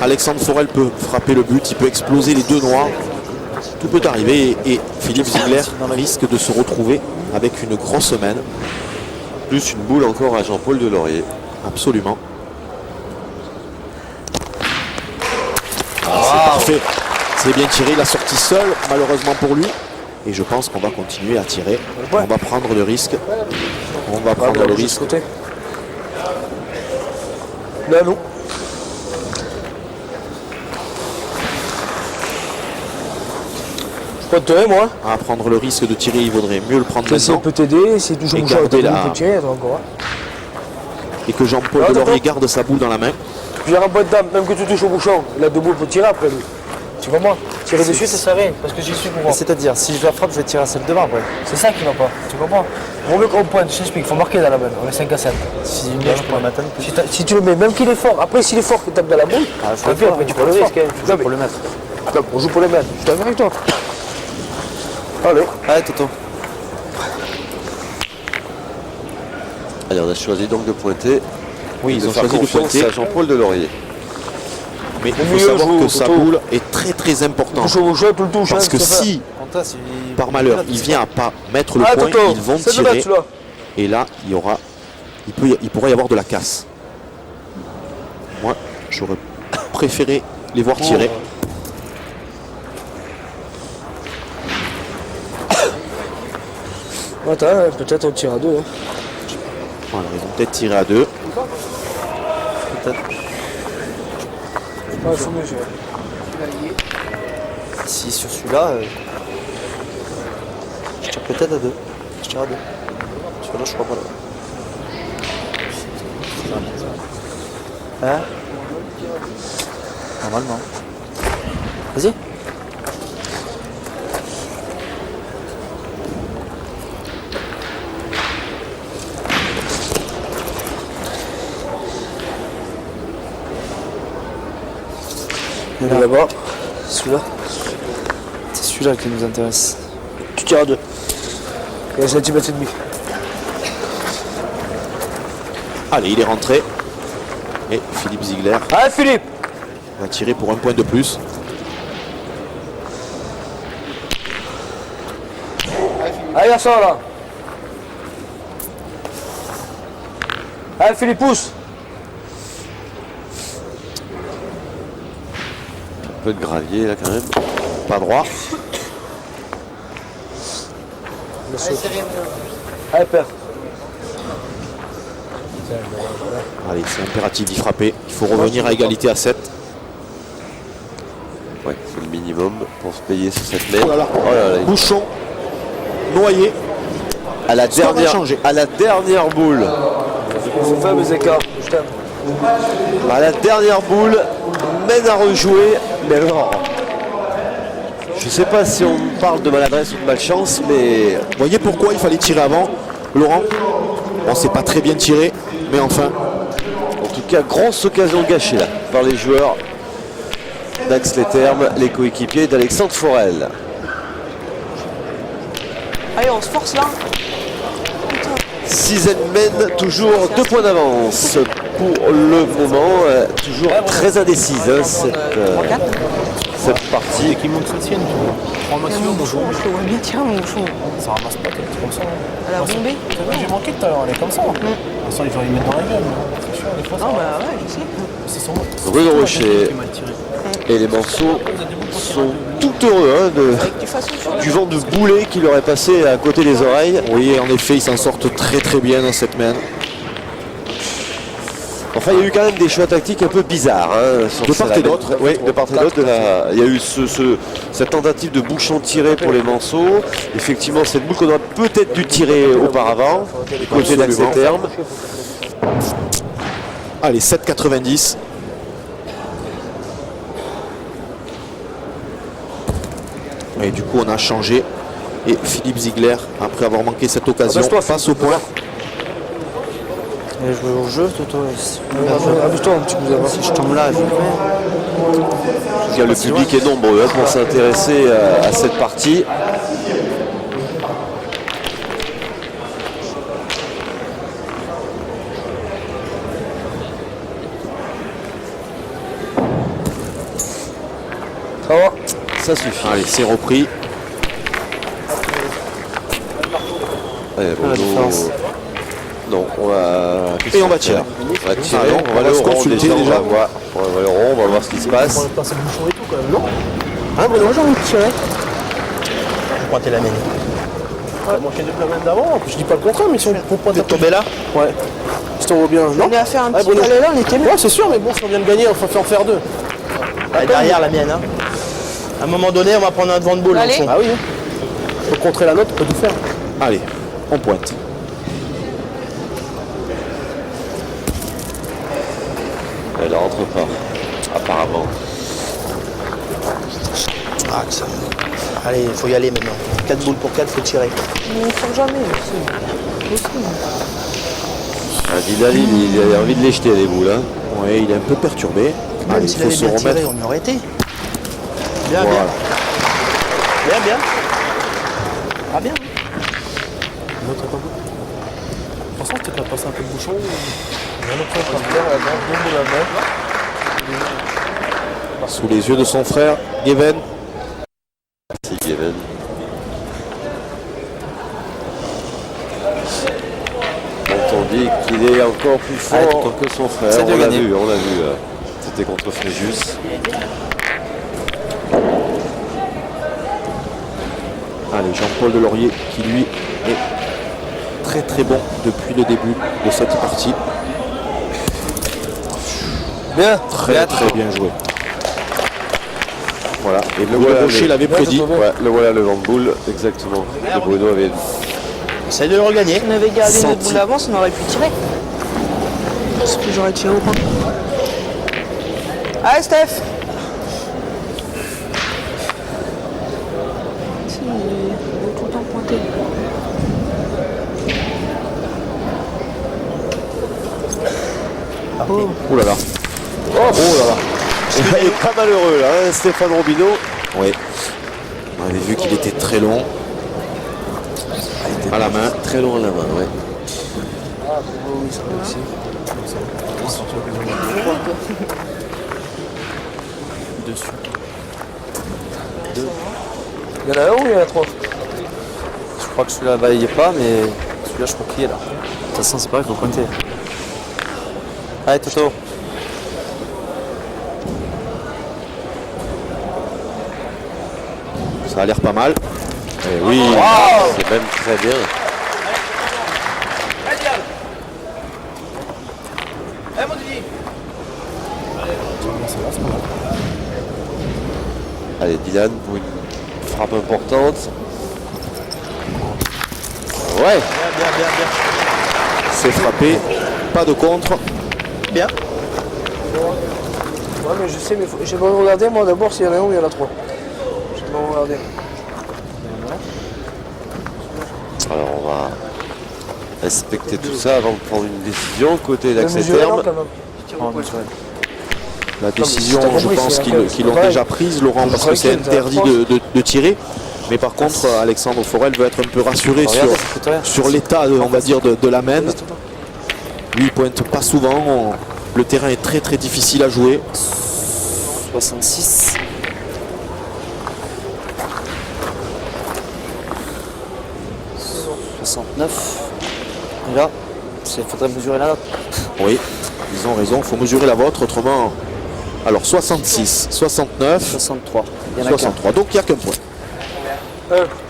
Alexandre Forel peut frapper le but, il peut exploser les 2 noirs. Tout peut arriver et Philippe Ziegler risque de se retrouver avec une grosse main. Plus une boule encore à Jean-Paul Delaurier. Absolument. C'est parfait. C'est bien tiré. Il a sorti seul, malheureusement pour lui. Et je pense qu'on va continuer à tirer. On va prendre le risque. On va prendre le risque. Là, non. Je peux te donner, moi. À prendre le risque de tirer, il vaudrait mieux le prendre Ça maintenant. peut t'aider, c'est toujours Et bouchon. garder la- Encore. Et que Jean-Paul Non, Delaurier attends. garde sa boule dans la main. Puis un bonne dame, même que tu touches au bouchon, il a 2 boules pour tirer après lui. Tu comprends? Tirer dessus, ça sert à rien, parce que j'y suis pour moi. C'est-à-dire, si je la frappe, je vais tirer à celle devant après. C'est ça qui va pas, tu comprends? Vaut mieux qu'on pointe, je t'explique, il faut marquer dans la balle, on est 5 à 7. Si une je pourrais m'attendre. Si tu le mets, même qu'il est fort, après s'il est fort, qu'il tape dans la boule, après tu peux le risque. Je pour le mettre. On joue pour les mettre, je suis d'accord avec toi. Allez. Allez, Toto. Allez, on a choisi donc de pointer. Oui, ils ont faire choisi de confiance pointer. à Jean-Paul Delaurier. Mais il faut mieux savoir joue, que sa Toto. boule est très très importante. Touche au bouchon, tout le touche. Parce que si, par malheur, il vient à pas mettre le point, Toto, ils vont c'est de tirer. mettre, celui-là. Et là, il pourrait y avoir de la casse. Moi, j'aurais préféré les voir tirer. Attends, peut-être on tire à 2. Hein. Voilà, ils ont peut-être tiré à 2. Peut-être. Ouais, faut mieux jouer. Si sur celui-là, je tire peut-être à 2. Je tire à 2. Celui-là, je crois pas là. Hein? Normalement. Vas-y. Il est là-bas. Celui-là. C'est celui-là qui nous intéresse. Tu tires à 2. Il y a 1 cm et demi. Allez, il est rentré. Et Philippe Ziegler Allez Philippe! va tirer pour 1 point de plus. Allez garçon là! Allez Philippe, pousse! Un peu de gravier là quand même. Pas droit. Allez père! Allez, c'est impératif d'y frapper. Il faut revenir à égalité à 7. Ouais, c'est le minimum pour se payer sur cette mètre. Oh là là. Oh là là. Bouchon, noyé. À la Score dernière, inchangé. à la dernière boule. C'est fait mes écarts, je t'aime. À la dernière boule, mène à rejouer. Mais alors, je sais pas si on parle de maladresse ou de malchance, mais Vous voyez pourquoi il fallait tirer avant, Laurent? Bon, c'est pas très bien tiré, mais enfin. en tout cas, grosse occasion gâchée là par les joueurs d'Axe les Thermes, les coéquipiers d'Alexandre Forel. Allez, on se force là. 6e mène, toujours 2 points d'avance pour le moment, toujours très indécise hein, cette partie. Qui monte sa sienne, tu vois. 3 maximum, bonjour. Je le vois bien tirer mon bouchon. Ça ramasse pas tête comme ça. Elle a bombé. J'ai manqué tout à l'heure, elle est comme ça. Ça, il faut les mettre dans la gueule. C'est sûr, des fois, ça. Non, bah ouais, je sais. C'est son. Bruno Rocher et les morceaux sont tout heureux hein, du vent de boulet qui leur est passé à côté des oreilles. Oui, en effet, ils s'en sortent très très bien dans cette main. Enfin, il y a eu quand même des choix tactiques un peu bizarres. Hein, sur De part et d'autre. Oui, de part et d'autre. Il y a eu cette tentative de bouchon tiré pour les Manceaux. Effectivement, cette boule qu'on aurait peut-être dû tirer auparavant, du côté d'Axe les Thermes. Allez, 7,90. Et du coup, on a changé. Et Philippe Ziegler, après avoir manqué cette occasion, passe au point. Je joue au jeu, Toto. Abuse-toi un petit peu. Si je tombe là, je En tout cas, le public est nombreux hein, pour s'intéresser à cette partie. Ça suffit. Allez, c'est repris. Allez, non, on va... Et on va tirer. On va tirer, Allez, on va aller au se rond consulter déjà. déjà. On va aller au rond, on va voir ce qui se passe. On va passer le bouchon et tout quand même, non? Hein, Bruno, j'ai envie de tirer. Je crois que t'es la mienne. Ouais, moi j'ai deux la même d'avant, je dis pas le contraire, mais si on peut pas tomber là. Ouais. Si on vaut bien, non? On a fait un petit Bruno. palais là, on était bien. Ouais, c'est sûr, mais bon, si on vient de gagner, on faut en faire deux. Elle est derrière la mienne. Hein. À un moment donné, on va prendre un devant de boule. Allez. Au fond. Ah oui, faut contrer la note, on peut tout faire. Allez, on pointe. Elle rentre pas, apparemment. Ah, que ça. Allez, il faut y aller maintenant. 4 boules pour 4, il faut tirer. Mais il faut jamais. Didal, il a envie de les jeter les boules. Hein. Oui, il est un peu perturbé. Même Allez, s'il il faut avait se bien tiré, remettre. on y aurait été. Bien, Voilà. bien. Bien, bien. Ah bien. L'autre est pas bon. De toute façon, peut-être qu'on a passé un peu de bouchon. Un autre par terre, la grande bombe là-bas. Sous les yeux de son frère, Geven. C'est Geven. On dit qu'il est encore plus fort que son frère. C'est de On l'a gagner. vu, on l'a vu. C'était contre Fréjus. Allez, Jean-Paul Delaurier qui lui est très très bon depuis le début de cette partie. Bien, Très très bien joué. Voilà, et Le Bruno voilà, Rocher le- l'avait prédit. Ouais, le voilà le vent de boule, exactement. Et Bruno avait Essaye de le regagner. Si on avait gardé notre Senti. boule d'avance, on aurait pu tirer. Est-ce que j'aurais tiré ou pas? Allez, Steph! Si, il est tout le temps pointé. Ouh là là. Oh là là. Il est pas malheureux là, hein, Stéphane Robineau. Oui. On avait vu qu'il était très long. À la main. Très long à la main, ouais. Ah, oui, ça va aussi. Dessus. Il y en a un ou il y en a trois? Je crois que celui-là, bah, il n'y est pas, mais celui-là, je crois qu'il est là. De toute façon, c'est pareil, il faut compter. Allez, Toto. Ça a l'air pas mal. Et oui, c'est même très bien. Allez, Dylan pour une frappe importante. Ouais, C'est frappé. Pas de contre. Bien. Ouais, mais je sais, mais j'ai pas regardé moi d'abord s'il y en a un ou il y en a trois. J'ai pas regardé. alors on va respecter tout ça avant de prendre une décision côté Le d'Axel mesurer, non, Terme. quand même. La décision, si t'as je compris, pense c'est qu'ils un qu'ils l'ont pareil. déjà prise, Laurent, parce que crois c'est qu'il était à interdit de tirer. Mais par contre, Alexandre Forel veut être un peu rassuré sur l'état, on va dire, de la main. Lui, il pointe pas souvent. Le terrain est très très difficile à jouer. 66. Et là, il faudrait mesurer la note. Oui, ils ont raison, il faut mesurer la vôtre, autrement. Alors 66, 69, 63. Il y en a 63. Donc il n'y a qu'un point.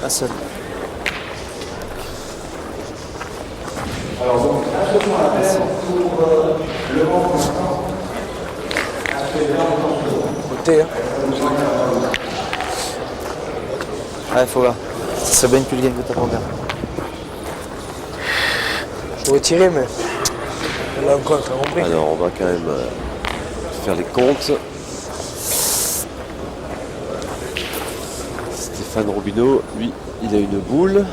un seul. Côté, hein. Ouais, faut voir. Ça bien que le game de ta première. J'aurais tiré, mais là encore, t'as compris. Alors on va quand même faire les comptes. Stéphane Robineau, lui, il a une boule.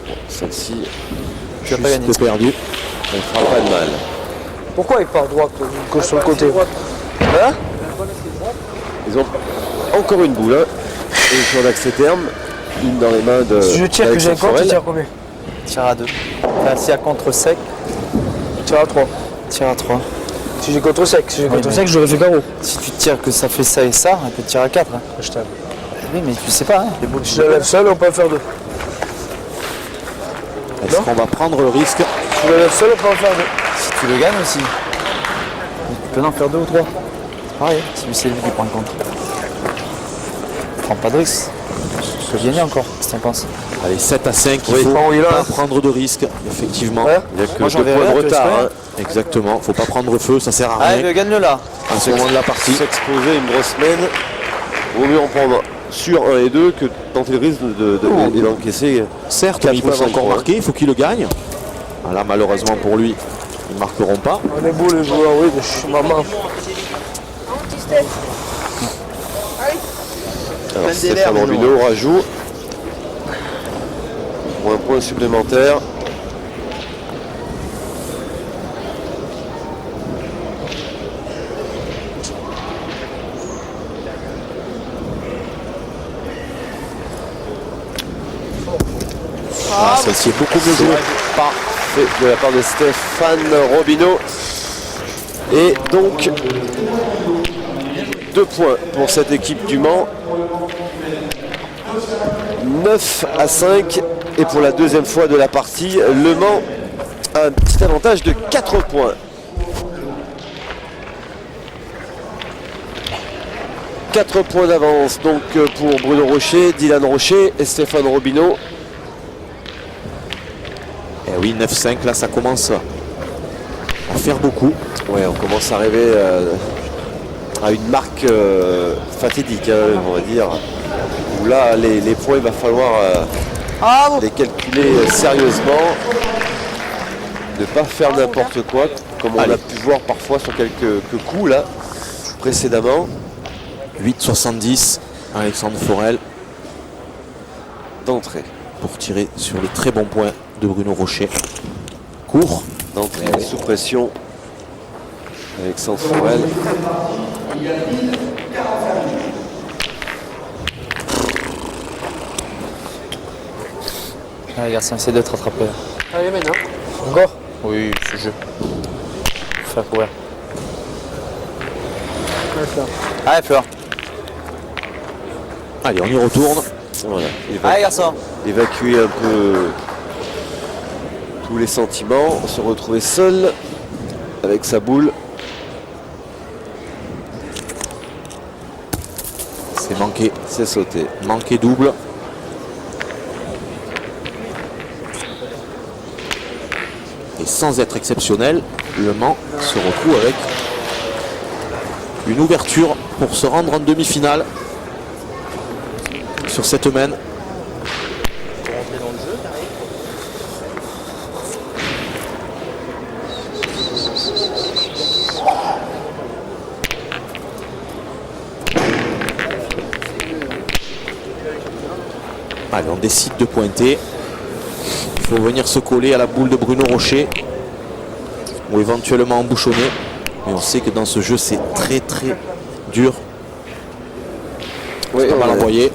Bon, celle-ci, Tu as pas gagné. C'est perdu. elle fera pas de mal. Pourquoi il part droite que sur le côté? Hein? Ils ont encore une boule. Hein. Et sur l'Axel Terme, une dans les mains de. Si je tire que j'ai un d'Alexandre compte, tu Forel. tires combien? Tire à 2. Enfin, si à contre sec, Tire à 3. tire à 3. Si j'ai contre sec, si j'ai contre mais- sec, j'aurais fait carreau. Si tu tires que ça fait ça et ça, on peut tirer à 4. Hein. Je t'aime. Oui, mais tu sais pas, hein. Les boules, Si je la lève seul, on peut en faire deux. Est-ce qu'on va prendre le risque? Si je la lève seul, on peut en faire deux. Si tu le gagnes aussi, tu peux en faire 2 ou 3. Pareil, si c'est lui qui prend le compte. Prends pas de risque. Je peux gagner encore, qu'est-ce que tu en penses? Allez, 7 à 5, il Oui. faut Bon, il est là. pas prendre de risque, effectivement. Ouais. Il n'y a que Moi, 2 j'enverrai points de un, tu retard. laisses Hein. Exactement, faut pas prendre feu, ça sert à Allez, rien. gagne-le là. À ce moment de la partie. S'exposer une grosse semaine, vaut mieux en prendre sur 1 et 2 que de tenter le risque d'encaisser. Certes, 4 ils ou peuvent 5 encore points. marquer, il faut qu'ils le gagnent. Ah, là, malheureusement pour lui, ils ne marqueront pas. On est beau les joueurs, oui, mais je suis maman. Alors Stéphane Robineau rajoute pour un point supplémentaire. Ah, celle-ci est beaucoup mieux jouée. Parfait de la part de Stéphane Robineau. Et donc 2 points pour cette équipe du Mans. 9 à 5. Et pour la deuxième fois de la partie, Le Mans a un petit avantage de 4 points. 4 points d'avance donc pour Bruno Rocher, Dylan Rocher et Stéphane Robineau. Eh oui, 9-5, là, ça commence à faire beaucoup. Ouais, on commence à arriver à une marque fatidique, hein, on va dire. Où là, les points, il va falloir les calculer sérieusement. Ne pas faire n'importe quoi, comme on a pu voir parfois sur quelques coups là, précédemment. 8-70, Alexandre Forel D'entrée. pour tirer sur les très bons points de Bruno Rocher. Court. D'entrée sous pression. Alexandre Forel. Allez, garçon, essaie de te rattraper. Allez, maintenant. Encore. Oui, ce jeu. Faut faire courir. Allez, Fleur. Allez, on y retourne. Voilà. Allez, garçon. Évacuer un peu tous les sentiments, se retrouver seul avec sa boule. C'est manqué. C'est sauté. Manqué double. Et sans être exceptionnel, Le Mans se retrouve avec une ouverture pour se rendre en demi-finale sur cette semaine. Allez, on décide de pointer. Il faut venir se coller à la boule de Bruno Rocher ou éventuellement embouchonner. Mais on sait que dans ce jeu, c'est très très dur. Oui, pas mal envoyé.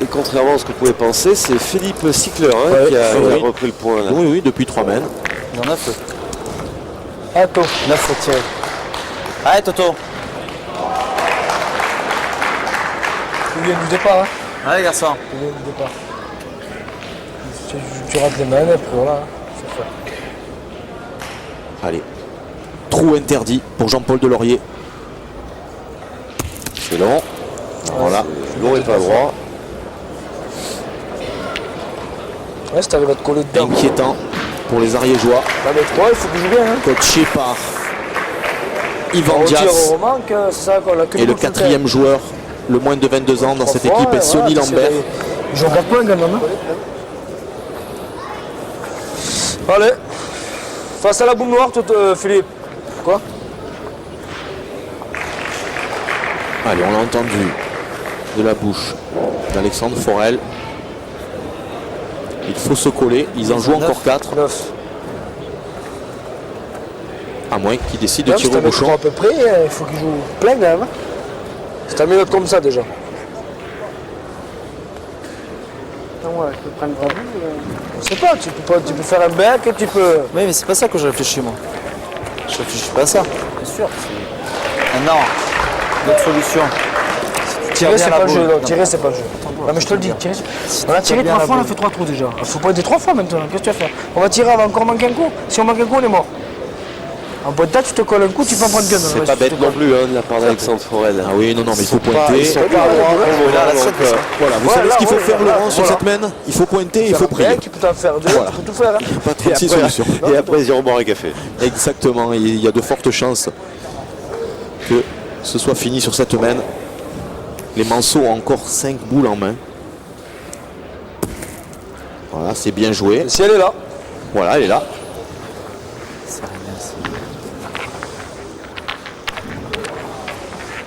Et contrairement à ce que vous pouvez penser, c'est Philippe Sickler qui a repris le point. Là. Oui, depuis 3 mènes. Il y en a peu. Ah, Toto. 9 faut tirer. Allez, Toto. Il vient du départ. Hein. Allez, garçon. Il vient du départ. Tu rates les mains, et puis voilà. C'est fait. Allez. Trou interdit pour Jean-Paul Delaurier. C'est long. Voilà. Long et pas droit. Ouais, si t'arrives à te coller dedans. Inquiétant pour les Ariégeois. Dans les 3, il faut que je joue bien. Hein. Coaché par Yvan On tire Diaz. au roman que c'est ça qu'on a que Et le 4e joueur, le moins de 22 ans dans cette équipe, est Sonny Lambert. Ils jouent 4 points quand même. Hein. Allez. Face à la boule noire, Philippe. Quoi? Allez, on l'a entendu de la bouche d'Alexandre Forel. Il faut se coller. Ils en jouent encore 4. 9. À moins qu'ils décident de tirer au bouchon. À peu près, il faut qu'ils jouent plein quand même. C'est un minute comme ça déjà. Ouais, je peux prendre un bout. Je sais pas, tu peux faire un bec et tu peux. Oui, mais c'est pas ça que je réfléchis, moi. Je réfléchis pas à ça. Bien sûr. Non, d'autres solutions. Tirer, c'est pas le jeu. Non, tirer, c'est pas le jeu. Non, mais je te le dis, tirer. On a tiré 3 fois, on a fait 3 trous déjà. Il faut pointer 3 fois maintenant. Qu'est-ce que tu vas faire? On va tirer, on va encore manquer un coup. Si on manque un coup, on est mort. En pointage, tu te colles un coup, tu peux en prendre qu'un. C'est pas bête non plus de la part d'Alexandre Forel. Ah oui, non, mais il faut pointer. Ils sont pas droits. Voilà, vous savez ce qu'il faut faire, Laurent, sur cette mène? Il faut pointer, il faut prier. Tu peux t'en faire 2, tu peux tout faire. Pas 36 solutions. Et après, ils iront boire un café. Exactement, il y a de fortes chances que ce soit fini sur cette mène. Les Manceaux ont encore 5 boules en main. Voilà, c'est bien joué. Si elle est là. Voilà, elle est là.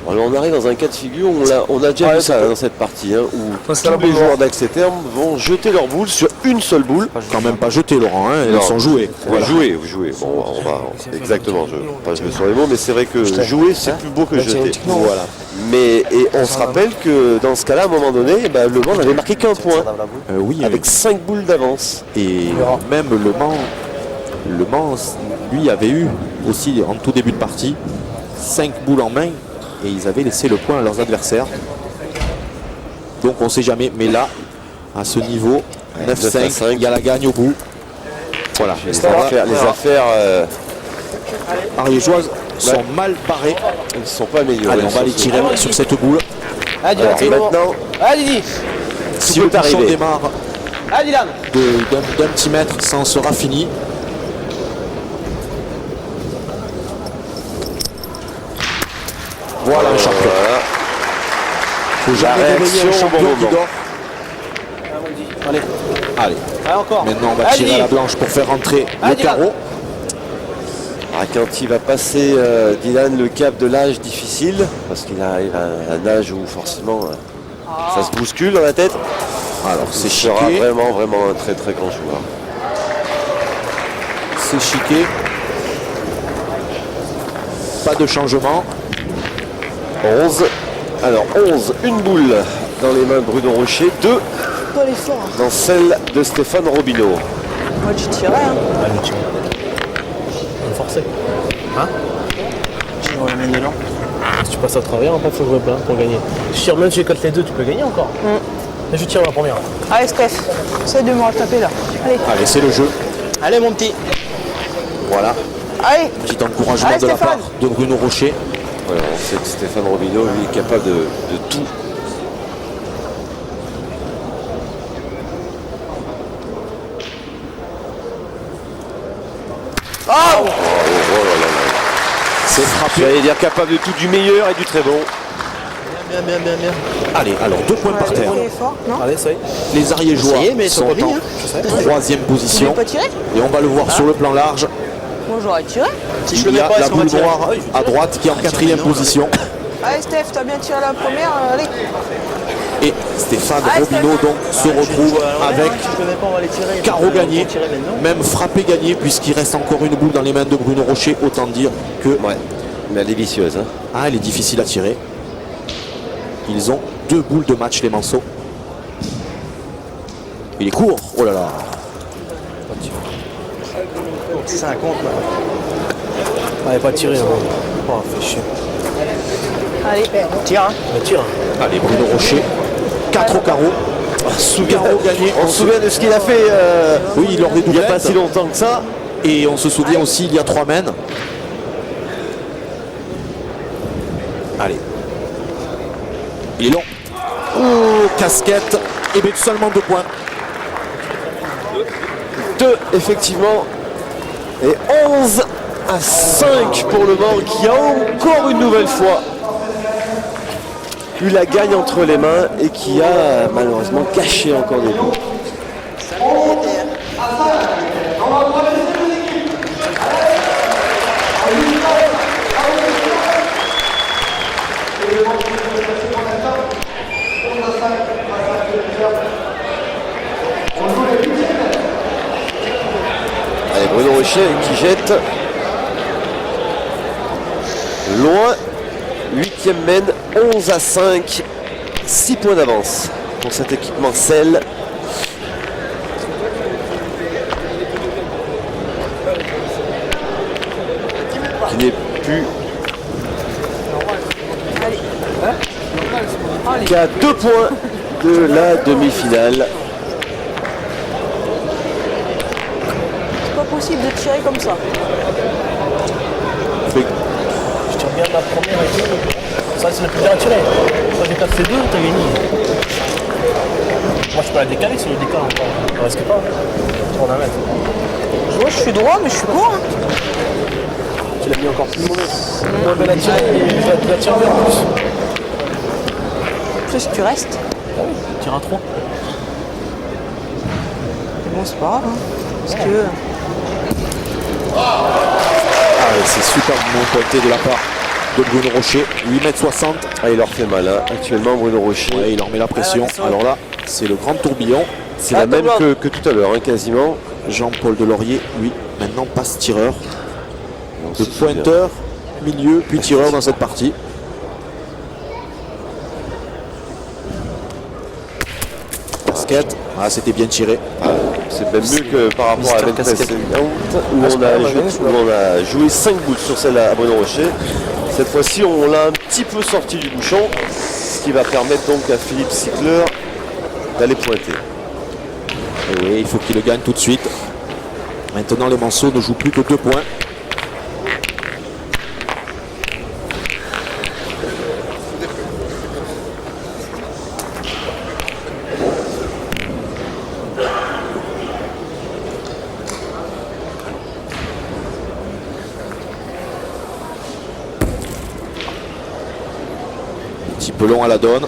Alors on arrive dans un cas de figure où on a déjà vu ça dans cette partie, où tous les joueurs d'Accès Terme vont jeter leur boule sur une seule boule. Quand même pas jeter, Laurent, hein, elles sont jouées. Vous jouez. Bon, on va exactement, je pas jouer sur les mots, mais c'est vrai que jouer c'est plus beau que jeter. Voilà. Mais on se rappelle que dans ce cas-là, à un moment donné, Le Mans n'avait marqué qu'un point. Oui, avec 5 boules d'avance. Et même Le Mans, lui, avait eu aussi en tout début de partie 5 boules en main. Et ils avaient laissé le point à leurs adversaires. Donc on ne sait jamais. Mais là, à ce niveau, 9-5, il y a la gagne au bout. Voilà. Les affaires ariégeoises sont mal barrées. Elles ne sont pas améliorées. Allez, on va les tirer sur cette boule. Et maintenant, si le bouchon démarre d'un petit mètre, ça en sera fini. Voilà un champion. Faut jamais réveiller un champion qui dort. Allez. Encore. Maintenant, on va tirer à la blanche pour faire rentrer le carreau. Quand il va passer Dylan le cap de l'âge difficile, parce qu'il arrive à un âge où forcément ça se bouscule dans la tête. Alors c'est chiqué. Vraiment un très très grand joueur. C'est chiqué. Pas de changement. 11. Alors 11, une boule dans les mains de Bruno Rocher, 2 pas l'effort. dans celle de Stéphane Robineau. Moi, tu tirais, hein. Allez, tiens. On va forcer. Hein? Tu vas la mettre dedans. Si tu passes à travers, après, il faut jouer plein pour gagner. Si tu tires, même si tu cotes les deux, tu peux gagner encore. Mais je tire la première. Allez, Steph, essaye de me retaper là. Allez. Allez, c'est le jeu. Allez, mon petit. Voilà. Allez. Petit encouragement Allez, de la Stéphane. part de Bruno Rocher. Voilà, on sait que Stéphane Robineau, lui, est capable de tout. Oh, C'est frappé. J'allais dire capable de tout, du meilleur et du très bon. Bien. Allez, alors 2 points par terre. Allez, ça y est. Les Ariégeois Ça y est, mais ils sont sont pas mis, en hein. 3e Tu position. veux pas tirer? Et on va le voir sur le plan large. Moi, j'aurais tiré. Si je Il le y mets a pas, la est-ce qu'on va boule tirer? noire Ah oui, je à tire. droite qui est en 4e position. Allez, Steph, t'as bien tiré la première. Allez. Et Stéphane Allez, Robineau Stéphane. donc se retrouve avec Si je le mets pas, on va les tirer. carreau gagné, Tirer maintenant. même frappé gagné, puisqu'il reste encore une boule dans les mains de Bruno Rocher. Autant dire que Ouais, mais elle est vicieuse. Hein. elle est difficile à tirer. Ils ont 2 boules de match, les Manceaux. Il est court. Oh là là. 50 là. Allez, pas tirer. Hein. Oh, fait chier. Allez. Tire, hein. Tire. Allez, Bruno Rocher. 4 au carreau. Carreau gagné. On se souvient de ce qu'il a fait Oui, il leur il n'y a pas si longtemps que ça. Et on se souvient aussi, il y a 3 mènes. Allez. Il est long. Oh, casquette. Et bien seulement 2 points. 2 effectivement. Et 11-5 pour le Mans qui a encore une nouvelle fois eu la gagne entre les mains et qui a malheureusement caché encore des buts. Allez, Bruno Rocher qui jette loin. 8e mène, 11-5, 6 points d'avance pour cet équipement Mancel. Qui n'est plus qu'à 2 points de la demi-finale. C'est pas possible de tirer comme ça. Je tire bien ma première et tout. Ça, c'est le plus dur à tirer. Quand j'ai 4 fait 2, t'as gagné. Moi, je peux la décaler sur le décal encore. Ne risque pas. On va mettre. Moi, je suis droit, mais je suis court. Hein. Tu l'as mis encore plus mauvais. Moi, ben la tirer, tu la tires bien en plus. Plus que tu restes. Ah oui, tire à 3. Bon, c'est pas grave. Hein. Parce que. C'est super bon pointé de la part de Bruno Rocher. 8,60 m. Ah, il leur fait mal, hein. Actuellement Bruno Rocher. Ouais, il leur met la pression. Alors là, c'est le grand tourbillon. C'est la même que tout à l'heure, hein, quasiment. Jean-Paul Delorier, lui, maintenant passe tireur. On De se souvient. pointeur, milieu, puis tireur dans cette partie. Basket, c'était bien tiré. C'est même mieux que par rapport à la précédente où on a joué 5 boules sur celle à Bruno Rocher. Cette fois-ci, on l'a un petit peu sorti du bouchon, ce qui va permettre donc à Philippe Sickler d'aller pointer. Et oui, il faut qu'il le gagne tout de suite. Maintenant, les Manceaux ne jouent plus que 2 points. Petit peu long à la donne.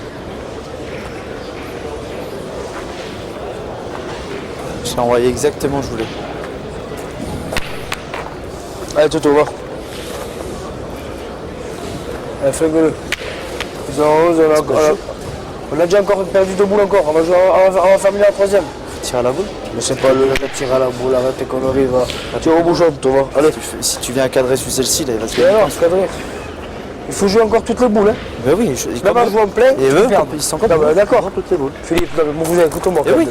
Je l'ai envoyé exactement où je voulais. Allez, Toto, va. Allez, flingue-le. On a déjà encore perdu 2 boules encore. On va terminer la 3e. Tire à la boule. Mais c'est pas le tirer à la boule, arrête tes conneries, va. Tire au bouchon, Toto, va. Allez. Si tu viens à cadrer sur celle-ci, là, il va se Et alors, c'est cadré. Il faut jouer encore toutes les boules. Hein. Ben oui, D'abord jouer en plein, et eux, perdre. ils sont comme d'accord. toutes les boules. Philippe, vous écoutez-moi. Eh oui.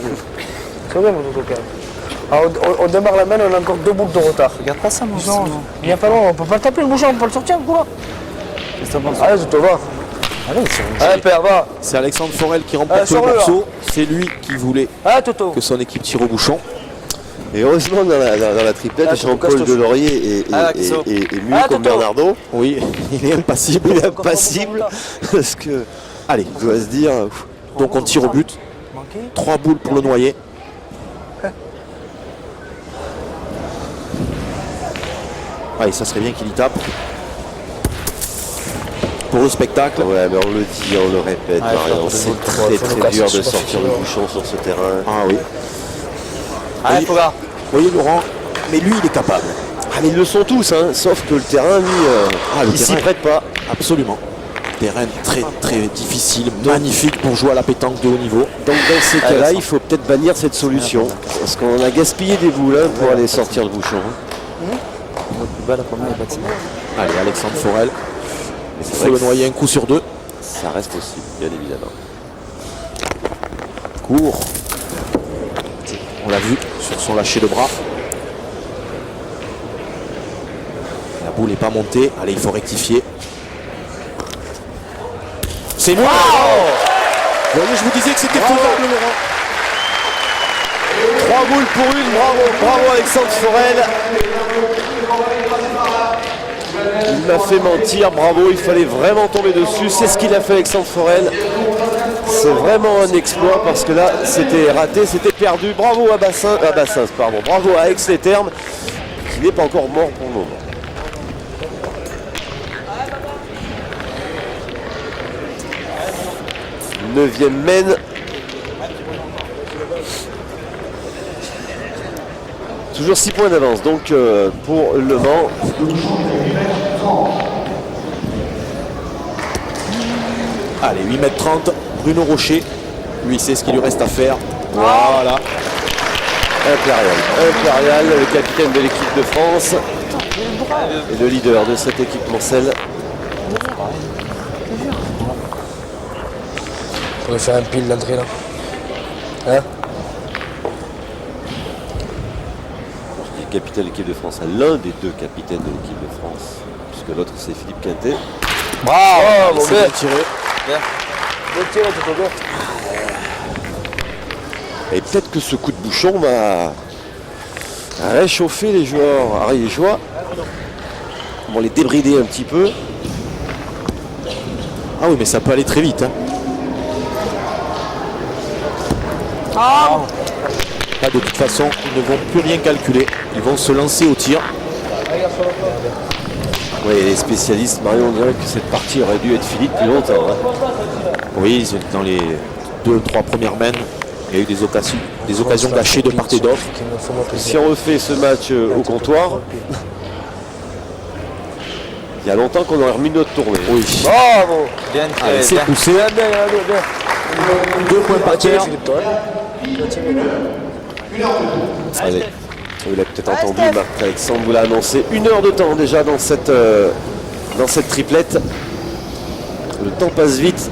C'est vrai, mon toto, quand même. Alors, on démarre la main, on a encore 2 boules de retard. Regarde pas ça, mon Non, il n'y a pas long, on peut pas le taper le bouchon, on peut pas le sortir, quoi. Qu'est-ce que t'en penses? Allez, Toto, va. Allez, père, va. C'est Alexandre Forel qui remporte le sors-le, morceau. C'est lui qui voulait Ah, Toto. que son équipe tire au bouchon. Et heureusement, dans la triplette, Jean-Paul Delaurier est mieux comme Bernardo. Oui, il est impassible. Il est impassible. Parce que, Allez, je dois se dire. donc on tire au but. 3 boules pour le noyer. Allez, ça serait bien qu'il y tape. Pour le spectacle. Ouais, mais on le dit, on le répète, Marion, c'est très dur de sortir le bouchon sur ce terrain. Ah oui. Allez, Foga. Vous voyez Laurent, mais lui il est capable. Ah, mais ils le sont tous, hein, sauf que le terrain, lui, il s'y prête pas. Absolument. Terrain très très difficile, magnifique pour jouer à la pétanque de haut niveau. Donc dans ces cas-là, il faut peut-être bannir cette solution. Parce qu'on a gaspillé des boules hein, pour aller sortir le bouchon. La première est bâtie. Allez, Alexandre Forel. Il faut le noyer un coup sur 2. Ça reste possible, bien évidemment. Court. On l'a vu sur son lâcher de bras. La boule n'est pas montée. Allez, il faut rectifier. C'est moi. Vous voyez, je vous disais que c'était faisable, Laurent. 3 boules pour une, bravo Alexandre Forel. Il m'a fait mentir, bravo, il fallait vraiment tomber dessus. C'est ce qu'il a fait Alexandre Forel. C'est vraiment un exploit parce que là, c'était raté, c'était perdu. Bravo à Bassins, bravo à Aix-les-Thermes, qui n'est pas encore mort pour le moment. Neuvième mène. Toujours 6 points d'avance, donc pour Le Mans. Allez, 8m30, Bruno Rocher. Lui, c'est ce qu'il lui reste à faire. Voilà. Impérial, le capitaine de l'équipe de France. Et le leader de cette équipe Mancel. On va faire un pile d'entrée là. Hein? Capitaine de l'équipe de France, l'un des 2 capitaines de l'équipe de France, puisque l'autre c'est Philippe Quintet. Bravo, c'est bien tiré. Bien tiré, Toto. Et peut-être que ce coup de bouchon va réchauffer les joueurs ariégeois. On va les débrider un petit peu. Ah oui, mais ça peut aller très vite. Hein. Là, de toute façon, ils ne vont plus rien calculer. Ils vont se lancer au tir. Oui, les spécialistes, Marion, on dirait que cette partie aurait dû être finie depuis longtemps. Hein. Oui, dans les 2-3 premières mènes, il y a eu des occasions gâchées de part et d'autre. Si on refait ce match au comptoir, il y a longtemps qu'on aurait remis notre tournée. Oui. Bravo. Bien Allez, c'est poussé. Bien. 2 points par terre. Allez, vous l'avez peut-être entendu, Marc-Alexandre vous l'a annoncé. 1 heure de temps déjà dans cette triplette. Le temps passe vite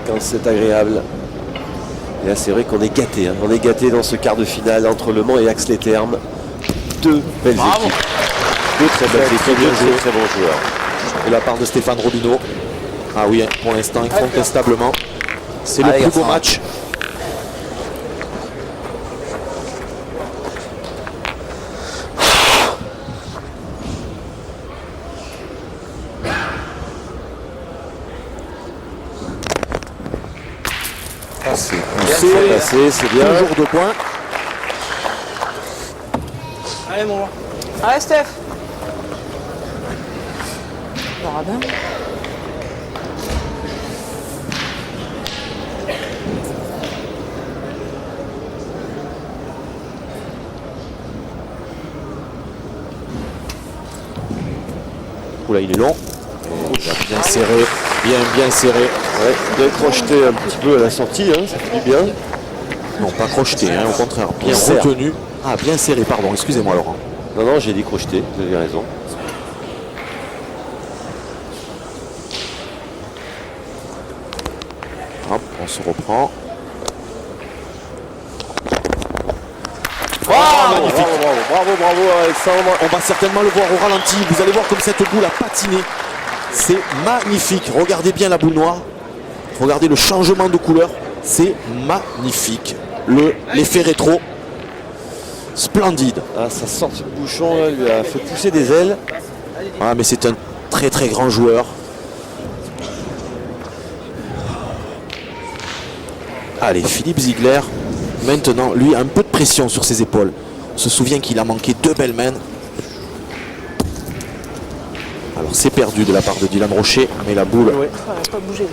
quand c'est agréable. Et là c'est vrai qu'on est gâté. Hein. On est gâté dans ce quart de finale entre Le Mans et Aix-les-Thermes. 2 belles équipes. 2 très belles équipes, 2 très bons joueurs. De la part de Stéphane Robineau. Ah oui, pour l'instant, incontestablement. C'est le plus beau match. C'est passé, c'est bien. Toujours 2 points. Allez, mon. Allez, Steph. On verra bien. Oula, il est long. Bien serré, bien serré. Ouais, bien crocheté un petit peu à la sortie, hein, ça fait du bien. Non, pas crocheté, hein, au contraire, bien serre. retenu. Ah, bien serré, pardon, excusez-moi Laurent. Non, j'ai dit crocheté, vous avez raison. se reprend. Magnifique. Bravo Alexandre. On va certainement le voir au ralenti. Vous allez voir comme cette boule a patiné. C'est magnifique. Regardez bien la boule noire. Regardez le changement de couleur. C'est magnifique. L'effet rétro. Splendide. Ah, sa sortie de bouchon là, lui a fait pousser des ailes. Ah, mais c'est un très très grand joueur. Allez, Philippe Ziegler. Maintenant, lui a un peu de pression sur ses épaules. On se souvient qu'il a manqué 2 belles mains. Alors c'est perdu de la part de Dylan Rocher, mais la boule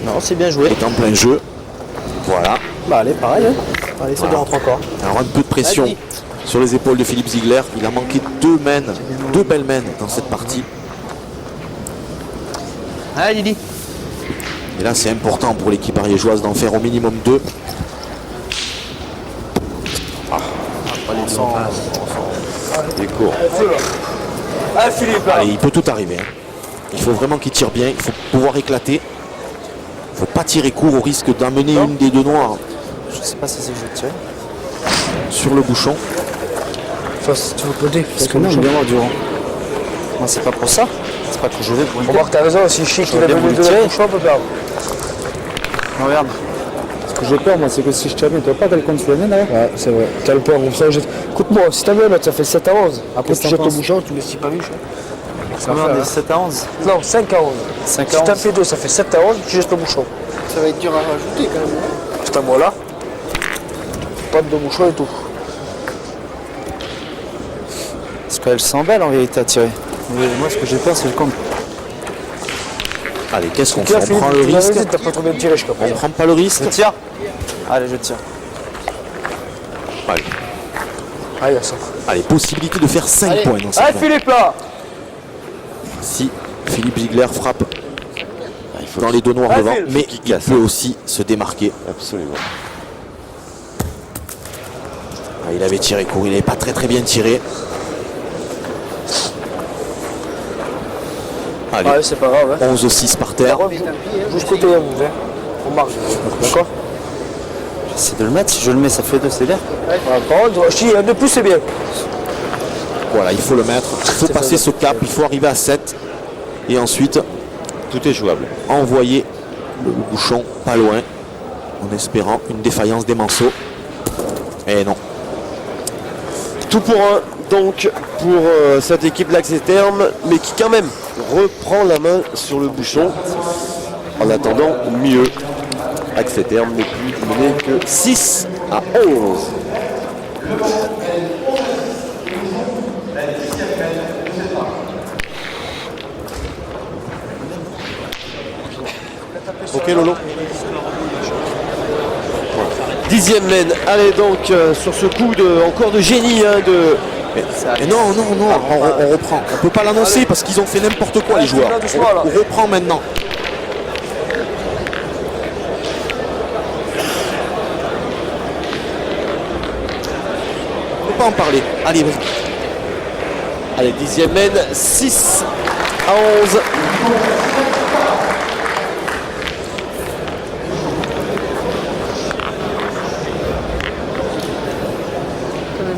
Non, c'est bien joué. est en plein jeu. Voilà. Bah allez, pareil. Hein. Allez, ça rentre encore. Alors un peu de pression Vas-y. sur les épaules de Philippe Ziegler. Il a manqué 2 belles mains dans cette partie. Allez, Didi. Et là c'est important pour l'équipe ariégeoise d'en faire au minimum 2. Il est court. Allez Philippe là. Allez, il peut tout arriver. Hein. Il faut vraiment qu'il tire bien. Il faut pouvoir éclater. Il ne faut pas tirer court au risque d'amener une des 2 noires Je sais pas si c'est que je vais tirer. sur le bouchon. Enfin, si tu veux poser. Parce que non, je vais avoir du rang. Moi, c'est pas pour ça. C'est pas que je vais pour une Remarque, t'as raison, si Chic il a bien venu voulu de la tirer. bouchon, on peut perdre. Regarde. Ce que j'ai peur, moi, c'est que si je tire bien, tu vois pas qu'elle compte sur la mienne derrière. Ouais, c'est vrai. T'as le peur comme ça. Écoute-moi, si t'as bien, ça fait 7 à 11. Après, Qu'est-ce tu que jettes t'en au penses bouchon, tu laisses pas vu. Ça va de 7 à 11. Non, 5 à 11. 5 Si à t'as 11. fait 2, ça fait 7 à 11, tu jettes au bouchon. Ça va être dur à rajouter quand même. C'est à moi là. Pas de bouchon et tout. Parce qu'elle sent belle en vérité à tirer. Mais moi, ce que j'ai peur, c'est le compte. Allez, qu'est-ce qu'on Tu fait? as On fait, prend le risque. t'as pas trop bien tiré, je crois. On prend pas le risque. Je tire. Allez, je tire. Allez. Allez, ça. Allez, possibilité de faire 5 points dans cette Allez manche. Philippe là. Si Philippe Ziegler frappe Il faut dans les 2 noirs Allez, devant, Phil. mais qu'il il casse. peut aussi se démarquer. Absolument. Ah, il avait tiré court, il n'avait pas très bien tiré. Allez, Allez, c'est pas grave. Hein. 11-6 par terre. Juste côté à vous, hein. On marche. D'accord. J'essaie de le mettre. Si je le mets, ça fait 2, c'est bien. Par contre, si un de plus, c'est bien. Voilà, il faut le mettre. Il faut passer ce cap, il faut arriver à 7. Et ensuite, Tout est jouable. envoyer le bouchon pas loin, en espérant une défaillance des manceaux. Et non. Tout pour un, donc, pour cette équipe Laxeterme, mais qui quand même reprend la main sur le bouchon. En attendant, mieux. Laxeterme n'est plus mené que 6 à 11. Ok Lolo. 10e mène. Allez donc sur ce coup encore de génie Et non, on reprend. On peut pas l'annoncer parce qu'ils ont fait n'importe quoi les joueurs. On reprend maintenant. On peut pas en parler. Allez, vas-y. Allez, 10e mène, 6 à 11.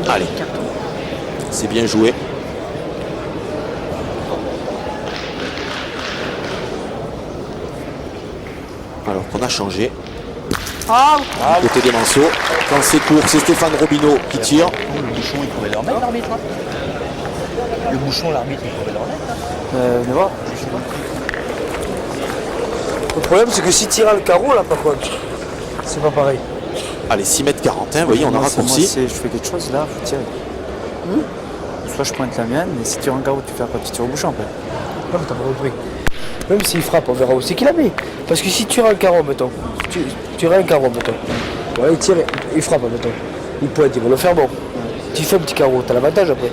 Allez. C'est bien joué. Alors qu'on a changé. Côté des manceaux. Quand c'est court, c'est Stéphane Robineau qui tire. Le bouchon, il pouvait leur mettre, l'arbitre. Le bouchon, l'arbitre, il pouvait leur mettre. Venez voir. Je sais pas. Le problème, c'est que si tu tires le carreau, là, par contre, c'est pas pareil. Allez, 6,41 m, vous voyez, on a raccourci. Moi, je fais quelque chose là, faut tirer. Soit je pointe la mienne, mais si tu tires un carreau, tu fais quoi? Tu tires au bouchon après. Non, mais t'as pas compris. Même s'il frappe, on verra où c'est qu'il a mis. Parce que si tu tires un carreau, mettons. Tu tires un carreau, mettons. Ouais, il tire, il frappe, mettons. Il pointe, il va le faire bon. Tu fais un petit carreau, t'as l'avantage après.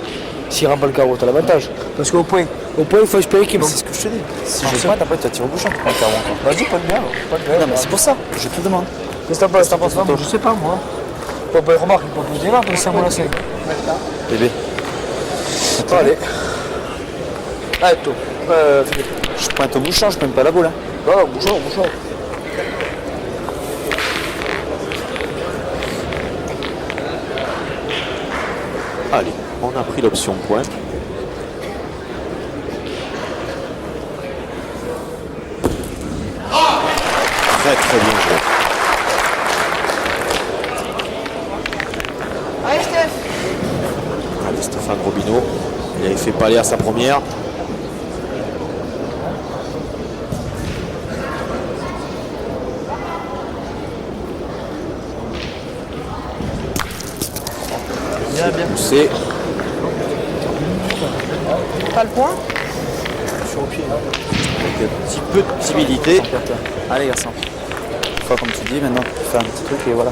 S'il rend pas le carreau, t'as l'avantage. Parce qu'au point, il faut espérer qu'il manque. C'est ce que je te dis. Si je pointe, après tu tires au bouchon. Un carreau encore. Vas-y, pointe bien. Non, mais c'est pour ça, je te demande. Qu'est-ce que t'en penses? Je sais pas, moi. Bon, ben, remarque, il peut poser là, parce que ça me laisse. Bébé. Allez. Allez, toi. Philippe. Je pointe au bouchon, je pointe pas la boule. Hein. Non, bouchon. Allez, on a pris l'option point. Très très bien joué. Allez, Steph. Allez, Stéphane Robineau, il avait fait palais à sa première. Bien poussé. Pas le point. Je suis au pied. Avec un petit peu de timidité. Allez, garçon. Une fois, comme tu dis, maintenant, tu fais un petit truc et voilà.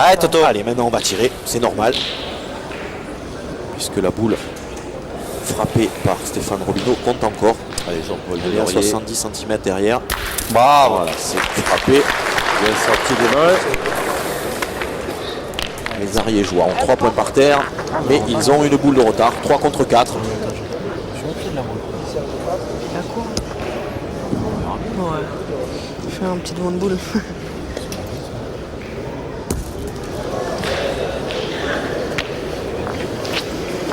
Allez, Toto. Allez, maintenant on va tirer, c'est normal. Puisque la boule frappée par Stéphane Robineau compte encore. Allez, Jean-Paul Il est à Delorier, 70 cm derrière. Bravo. Voilà, c'est frappé. Bien sorti des mains. Les Ariégeois ont 3 points par terre, mais ils ont une boule de retard, 3 contre 4. Ouais. Fais un petit devant de boule.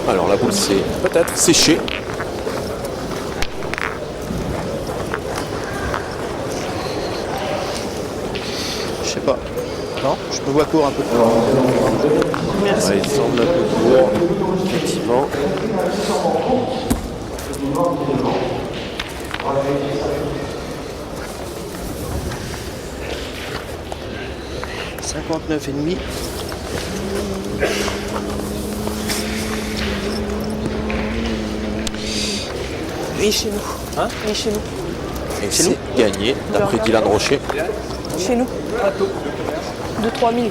Alors la boule s'est peut-être séchée. Je sais pas. Non, je me vois court un peu. Merci. Il semble un peu court, effectivement. Et demi. Oui, chez nous. Hein? Oui, chez nous. Et c'est gagné, d'après Dylan Rocher. Chez nous. 2-3 000.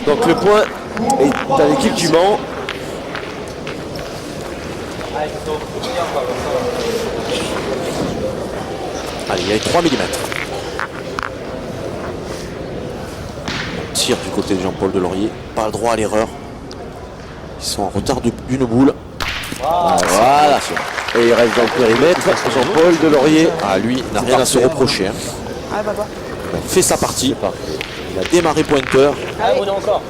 Donc le point est à l'équipe du Mans. Allez, il y a 3 mm. On tire du côté de Jean-Paul Delorier. Pas le droit à l'erreur. Ils sont en retard d'une boule. Voilà. Et il reste dans le périmètre. Jean-Paul Delorier. Ah, lui, n'a rien à se reprocher. Hein. Ah, papa. Il fait sa partie. Il a démarré pointeur. encore.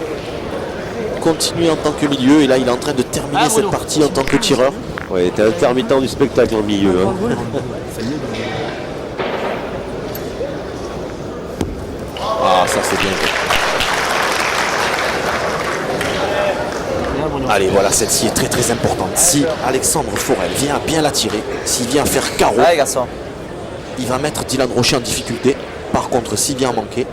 Continue en tant que milieu. Et là, il est en train de terminer cette partie en tant que tireur. Ouais, t'es intermittent du spectacle en milieu. Hein. Ah, ça c'est bien. Allez, voilà, celle-ci est très très importante. Si Alexandre Forel vient à bien la tirer, s'il vient faire carreau, Allez, garçon. il va mettre Dylan Rocher en difficulté. Par contre, s'il vient à manquer,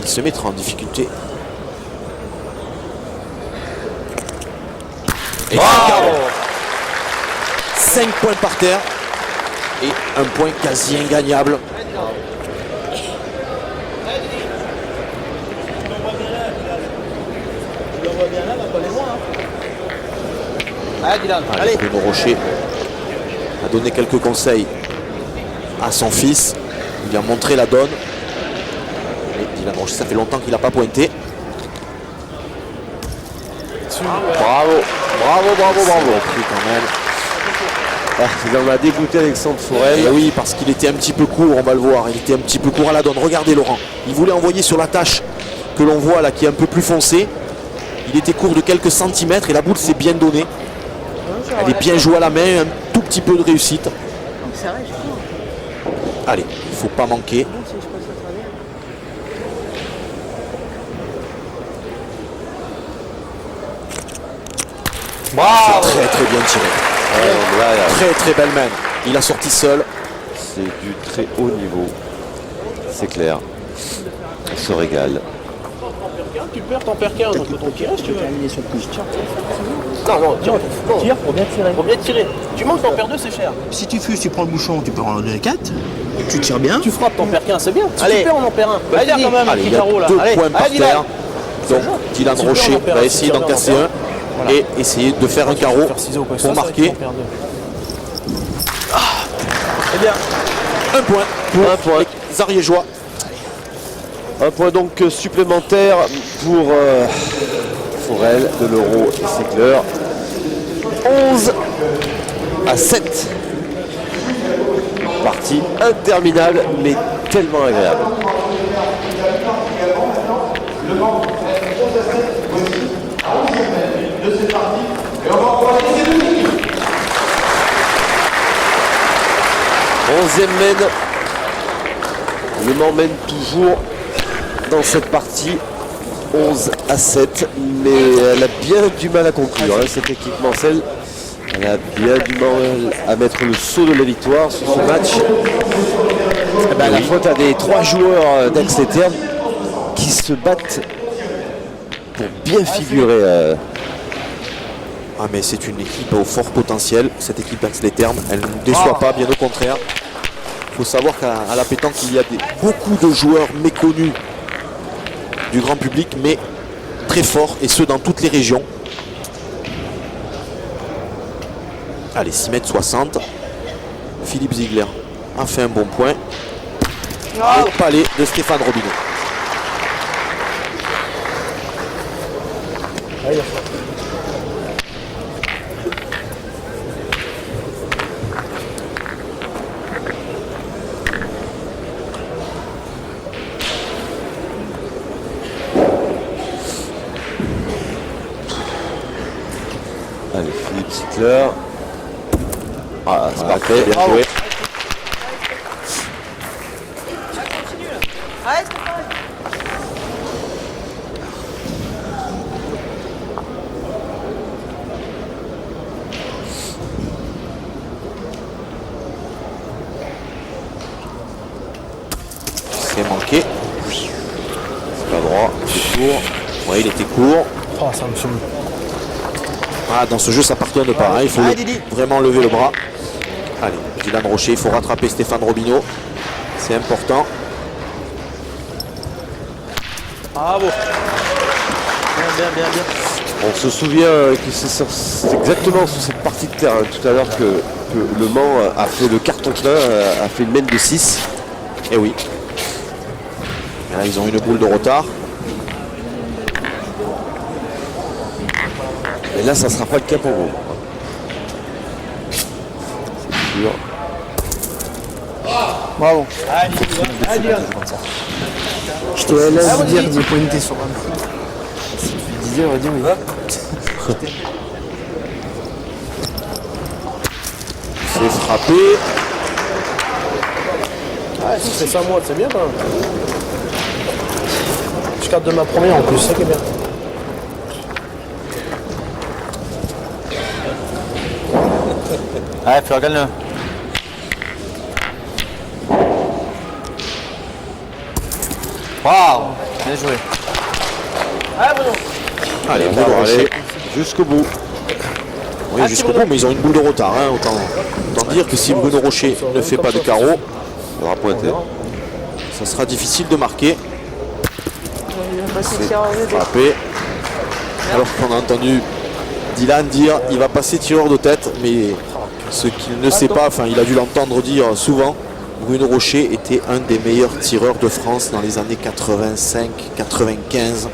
il se mettra en difficulté. Et 5 points par terre et un point quasi ingagnable. Allez, Bruno Rocher a donné quelques conseils à son fils. Il lui a montré la donne. Et Dylan Rocher, ça fait longtemps qu'il n'a pas pointé. Bravo, bravo, bravo, bravo. Quand même. Ah, il en a dégoûté Alexandre Forel. Et oui, parce qu'il était un petit peu court, on va le voir. Il était un petit peu court à la donne. Regardez Laurent. Il voulait envoyer sur la tâche que l'on voit là, qui est un peu plus foncée. Il était court de quelques centimètres et la boule s'est bien donnée. Elle est bien jouée à la main, un tout petit peu de réussite. Allez, il ne faut pas manquer. Bravo. C'est très très bien tiré. Très très belle main. Il a sorti seul. C'est du très haut niveau. C'est clair. On se régale. Tu perds, t'en perds qu'un, donc ton tirage, tu veux. Non, tire pour bien tirer. Pour bien tirer. Tu manques, t'en perds deux, c'est cher. Si tu fuses, tu prends le bouchon, tu peux en donner 4. Tu tires bien. Tu frappes, t'en perds qu'un, c'est bien. Si Allez. tu perds, on en perd un. Allez, quand même, un Allez, petit il y a carreau là. 2 Allez, points par allez, terre. Donc Dylan Super, Rocher on en perd va un, essayer super, d'en on en casser perd. un Voilà. et essayer de faire un carreau pour marquer. Eh bien, Un point pour Un point. les Ariégeois. Un point donc supplémentaire pour Forel de l'Euro et Segler. 11-7. Partie interminable, mais tellement agréable. Le Mans fait 11-7 voici à 11e mène de cette partie. Et on va envoyer les deux lignes. 11e mène. Le Mans mène toujours dans cette partie 11-7, mais elle a bien du mal à conclure, hein, cette équipe Mancel. Elle a bien du mal à mettre le saut de la victoire sur ce match. À la faute à des 3 joueurs d'Aix-les-Thermes qui se battent pour bien figurer. Ah mais c'est une équipe au fort potentiel, cette équipe d'Aix-les-Thermes, elle ne nous déçoit pas, bien au contraire. Il faut savoir qu'à la pétanque, il y a beaucoup de joueurs méconnus du grand public, mais très forts, et ce dans toutes les régions. Allez, 6,60 m. Philippe Ziegler a fait un bon point. Le palais de Stéphane Robineau. Allez, Philippe Ziegler. Ah, c'est parfait, bien joué. C'est manqué. C'est pas droit, c'est court. Ouais, il était court. Oh, ça me saoule. Ah, dans ce jeu, ça pardonne pas. Hein. Il faut vraiment lever le bras. Allez, Dylan Rocher, il faut rattraper Stéphane Robineau. C'est important. Bravo. Bien. On se souvient que c'est exactement sur cette partie de terrain tout à l'heure que Le Mans a fait le carton plein, a fait une mène de 6. Et oui. Et là, ils ont une boule de retard. Et là, ça ne sera pas le cas pour vous. C'est sûr. Bravo. Je te laisse dire des pointés sur un. Si tu disais, on va dire oui. C'est frappé. Ouais, si c'est ça moi, c'est bien. Je garde de ma première en plus, c'est ça qui est bien. Ouais, fais regarde-le. Waouh, bien joué. Allez, on va aller jusqu'au bout. Oui, jusqu'au bout, mais ils ont une boule de retard. Hein. Autant dire que si Bruno Rocher ne fait pas de carreau, il aura pointé. Ça sera difficile de marquer. C'est frappé. Alors qu'on a entendu Dylan dire il va passer tireur de tête, mais ce qu'il ne sait pas, enfin il a dû l'entendre dire souvent, Bruno Rocher était un des meilleurs tireurs de France dans les années 85-95.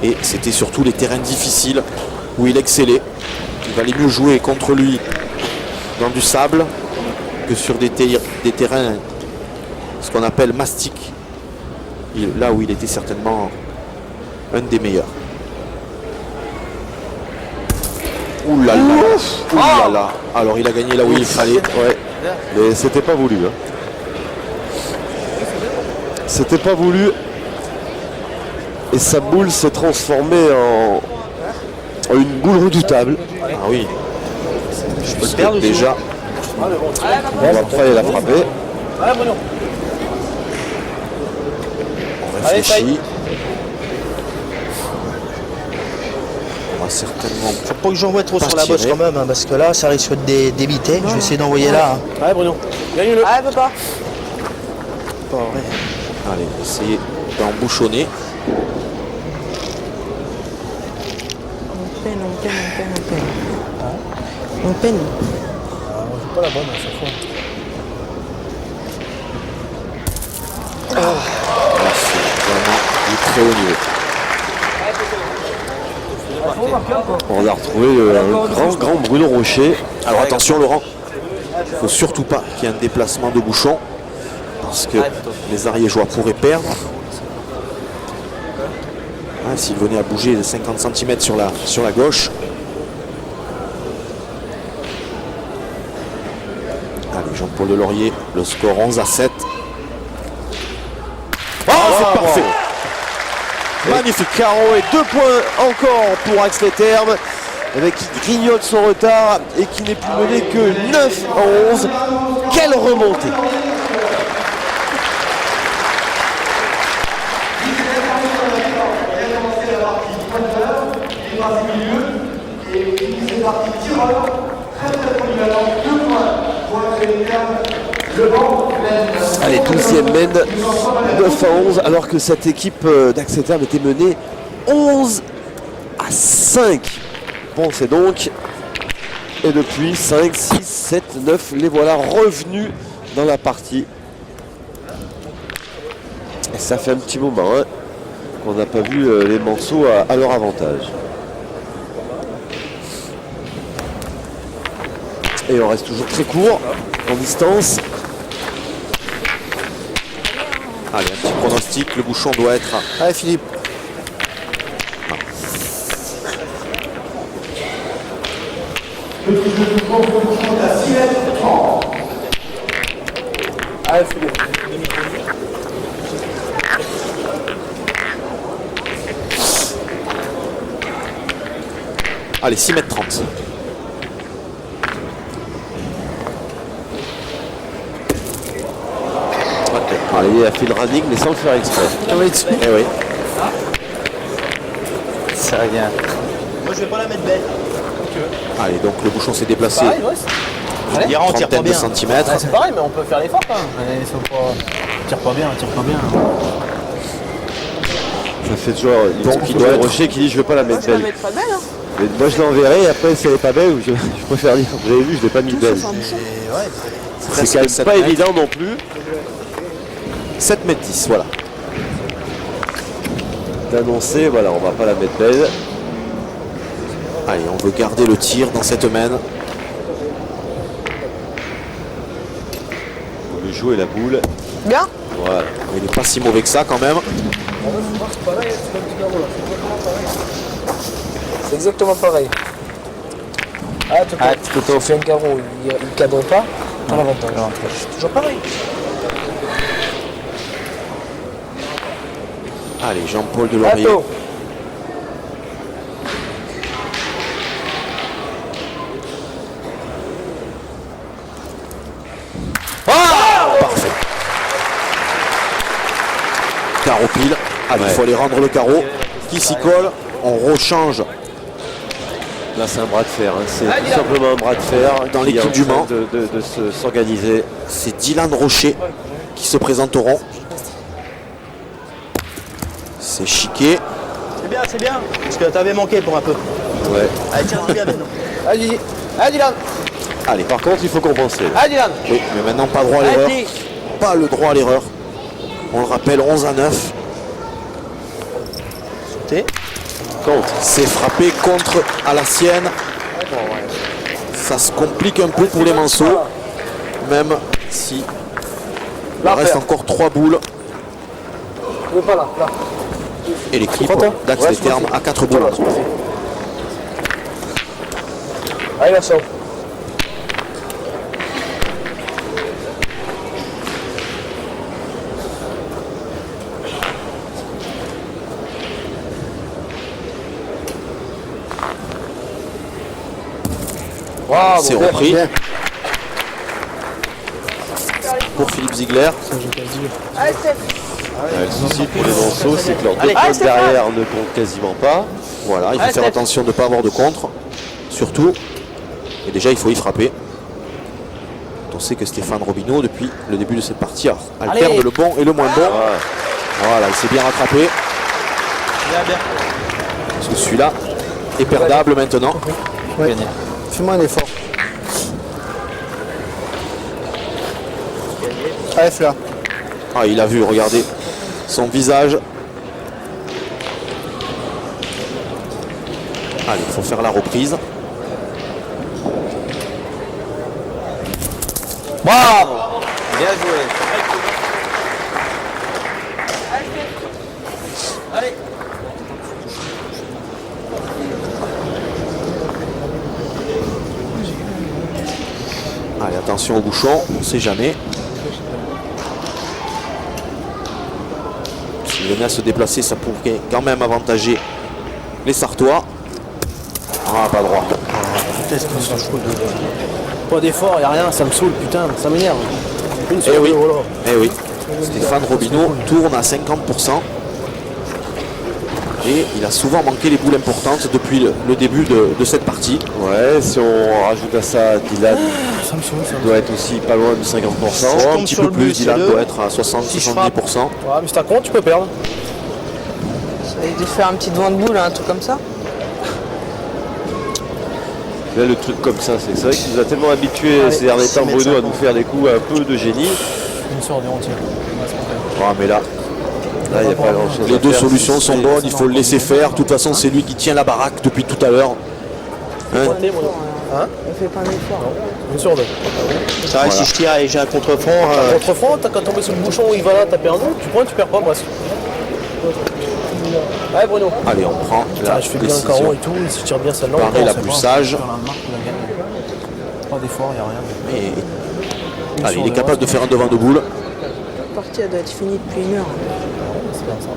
Et c'était surtout les terrains difficiles où il excellait. Il valait mieux jouer contre lui dans du sable que sur des terrains, ce qu'on appelle mastiques. Là où il était certainement un des meilleurs. Ouh là là, ouh là là. Alors il a gagné là où il fallait. Ouais. Mais c'était pas voulu. Hein. C'était pas voulu. Et sa boule s'est transformée en une boule redoutable. Ah oui. Je peux le perdre déjà. On va pas la frapper. On réfléchit. On va certainement. Faut pas que j'envoie trop sur la bosse quand même, hein, parce que là ça risque de débiter. Je vais essayer d'envoyer là. Hein. Allez Bruno, gagne-le. Ah, papa. Pas vrai. Allez, essayez d'embouchonner. On peine. Ah, on joue pas la bonne à chaque fois. C'est vraiment du très haut niveau. On a retrouvé un grand Bruno Rocher. Alors attention Laurent. Il ne faut surtout pas qu'il y ait un déplacement de Bouchon parce que les Ariégeois pourraient perdre. S'il venait à bouger de 50 cm sur la gauche. Allez, Jean-Paul Delaurier, le score 11-7. Oh, c'est parfait! Magnifique carreau et 2 points encore pour Axe les Thermes, avec qui grignote son retard et qui n'est plus mené que 9-11. Quelle remontée! Allez, 12e mène, 9-11, alors que cette équipe d'Axe les Thermes était menée 11-5. Bon, c'est donc. Et depuis 5, 6, 7, 9, les voilà revenus dans la partie. Et ça fait un petit moment qu'on n'a pas vu les Manceaux à leur avantage. Et on reste toujours très court en distance. Allez, un petit pronostic, le Bouchon doit être... Allez Philippe. Allez Philippe. Allez, 6m30. Allez, il a fait le running mais sans le faire exprès. Eh oui. C'est rien. Moi je vais pas la mettre belle. Allez, donc le Bouchon s'est déplacé. Pareil, ouais. Il rentre, tire pas trentaine de bien. centimètres. C'est pareil, mais on peut faire l'effort quand même. Il faut pas... Tire pas bien. Ça fait toujours il doit être Rocher qui dit je vais pas la mettre belle. Pas belle, hein. Mais moi je l'enverrai et après si elle est pas belle, je préfère dire vous avez vu je l'ai pas mis belle. C'est quand même pas évident non plus. 7m10, voilà. D'annoncer, voilà, on va pas la mettre belle. Allez, on veut garder le tir dans cette mène. On veut jouer la boule. Bien. Voilà. Il n'est pas si mauvais que ça quand même. C'est exactement pareil. Ah, Toto fait un carreau, il cadre pas, t'as l'avantage. C'est toujours pareil. Allez, Jean-Paul Delaurier. Attends. Parfait. Carreau pile. Allez, il faut aller rendre le carreau. Qui s'y colle. On rechange. Là c'est un bras de fer, c'est tout simplement un bras de fer dans qui est l'équipe en du train Mans. de s'organiser. C'est Dylan Rocher qui se présenteront. C'est chiqué. C'est bien, parce que t'avais manqué pour un peu. Ouais. Allez, tiens, c'est bien, Ben. Allez, Dylan. Allez, par contre il faut compenser. Allez, Dylan. Oui, mais maintenant pas droit à l'erreur. Pas le droit à l'erreur. On le rappelle, 11-9. Sauter. Contre. C'est frappé contre à la sienne. Ça se complique un peu pour les Manceaux. Même si il reste encore 3 boules. Il est pas là, là. Et l'équipe d'Axe les Thermes à 4 boules. Allez, la sauve. C'est repris pour Philippe Ziegler. Le souci pour les Manceaux, c'est que leurs deux points derrière ne comptent quasiment pas. Voilà, il faut faire attention de ne pas avoir de contre, surtout. Et déjà, il faut y frapper. On sait que Stéphane Robineau, depuis le début de cette partie, alterne le bon et le moins bon. Voilà, il s'est bien rattrapé. Parce que celui-là est perdable maintenant. Ouais. Fais-moi un effort. Allez, là. Ah, il a vu, regardez son visage. Allez, il faut faire la reprise. Bravo. Bien joué. Allez. Allez, attention au bouchon, on ne sait jamais. S'il venait à se déplacer, ça pourrait quand même avantager les Sartois. Ah, pas droit. Pas d'effort, y a rien, ça me saoule, putain, ça m'énerve. Eh oui, eh oui. Stéphane Robineau tourne à 50%. Et il a souvent manqué les boules importantes depuis le début de cette partie. Ouais, si on rajoute à ça Dylan, doit être aussi pas loin de 50%. Un petit peu plus, Dylan doit être à 60-70%. Ouais, mais c'est un con, tu peux perdre. J'essaie de faire un petit devant de boule, un truc comme ça. Là, le truc comme ça, c'est vrai qu'il nous a tellement habitués ces derniers temps, Bruno, à nous faire des coups un peu de génie. Une sorte de entier. Ah, mais là, il n'y a pas grand chose. les deux solutions sont bonnes, il faut le laisser faire. De toute façon, c'est lui qui tient la baraque depuis tout à l'heure. Hein On fait pas un effort. Une sur deux. C'est vrai que si je tire et j'ai un contre-front. Contre-front, t'as qu'à tomber sur le bouchon où il va là, t'as perdu. Tu prends, tu perds pas, presque. Allez, Bruno. Allez, on prend la je fais bien le décision. carreau et tout, et si je tire bien celle-là, Pareil, la plus sage. Pas d'effort, y a rien. Mais allez, il est capable de faire un devant de boule. La partie elle doit être finie depuis 1 heure. C'est bien ça.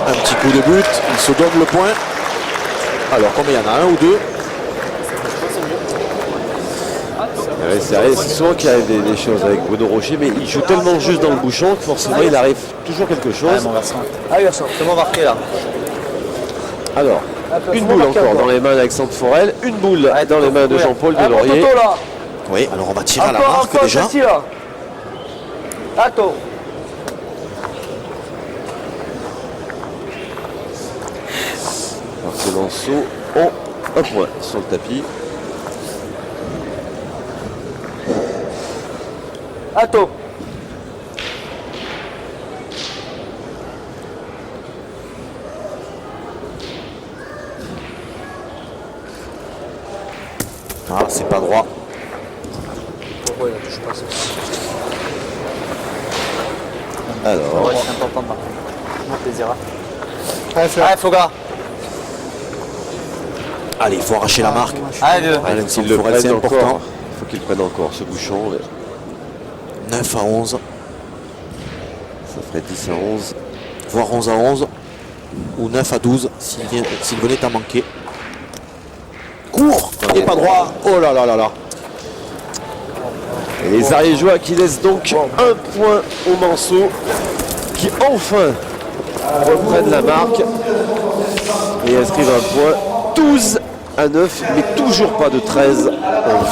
Un petit coup de but, il se donne le point. Alors, combien il y en a, un ou deux? Ouais, c'est vrai, c'est souvent qu'il y a des choses avec Bruno Rocher, mais il joue tellement juste dans le bouchon que forcément il arrive toujours quelque chose. Allez, Vincent. Comment marquer là? Alors, une boule encore dans les mains d'Alexandre Forel, une boule dans les mains de Jean-Paul Delaurier. Oui, alors on va tirer à la marque déjà. Attends. Alors que Lanceau ont un point sur le tapis. Attends. Ah, c'est pas droit. Pourquoi il a touché pas ça? Alors, Ouais, c'est important de marquer. Mon plaisir. Allez, Foga. Allez, il faut arracher la marque. Allez, même s'il le prenne encore, il faut qu'il prenne encore ce bouchon. 9 à 11, Ça ferait 10 à 11. voire 11 à 11, ou 9 à 12 s'il venait à manquer. Court et pas droit. Oh là là là là. Et les Ariégeois qui laissent donc un point au Manceau, qui enfin reprennent la marque et inscrivent un point. 12 à 9, mais toujours pas de 13 à 11.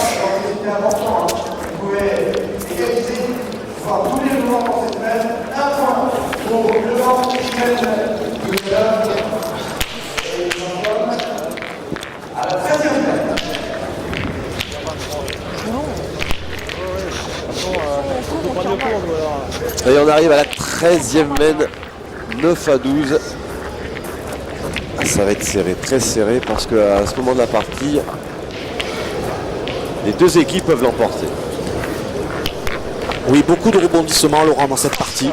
Et on arrive à la 13e mène, 9 à 12. Ah, ça va être serré, très serré, parce qu'à ce moment de la partie, les deux équipes peuvent l'emporter. Oui, beaucoup de rebondissements, Laurent, dans cette partie.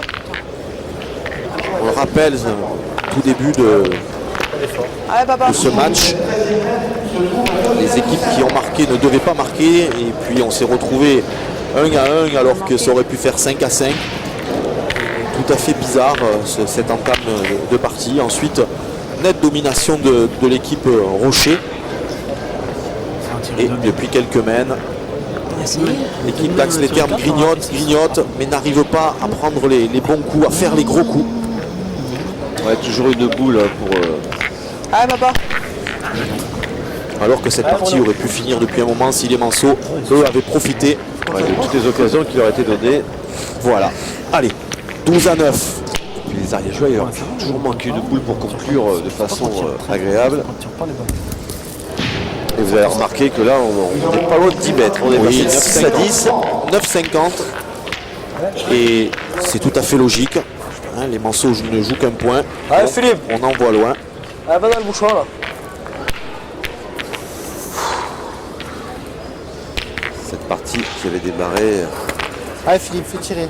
On le rappelle, tout début de ce match, les équipes qui ont marqué ne devaient pas marquer, et puis on s'est retrouvé 1 à 1 alors que ça aurait pu faire 5 à 5. Tout à fait bizarre cette entame de partie. Ensuite, nette domination de l'équipe Rocher. Et depuis quelques mènes, l'équipe d'Axe les Thermes grignote, mais n'arrive pas à prendre les bons coups, à faire les gros coups. Ouais, toujours une boule pour... Allez, papa. Alors que cette partie aurait pu finir depuis un moment si les Manceaux, eux, avaient profité de toutes les occasions qui leur étaient données. Voilà. Allez, 12 à 9. Et puis les Ariégeois, il leur a toujours manqué une boule pour conclure de façon agréable. Et vous avez remarqué que là, on n'est pas loin de 10 mètres. On est passé de 6 à 10. 9,50. Et c'est tout à fait logique. Hein, les Manceaux ne jouent qu'un point. Allez, Philippe. On envoie loin. Allez, va dans le bouchon là. Cette partie qui avait démarré. Allez Philippe, fais tirer.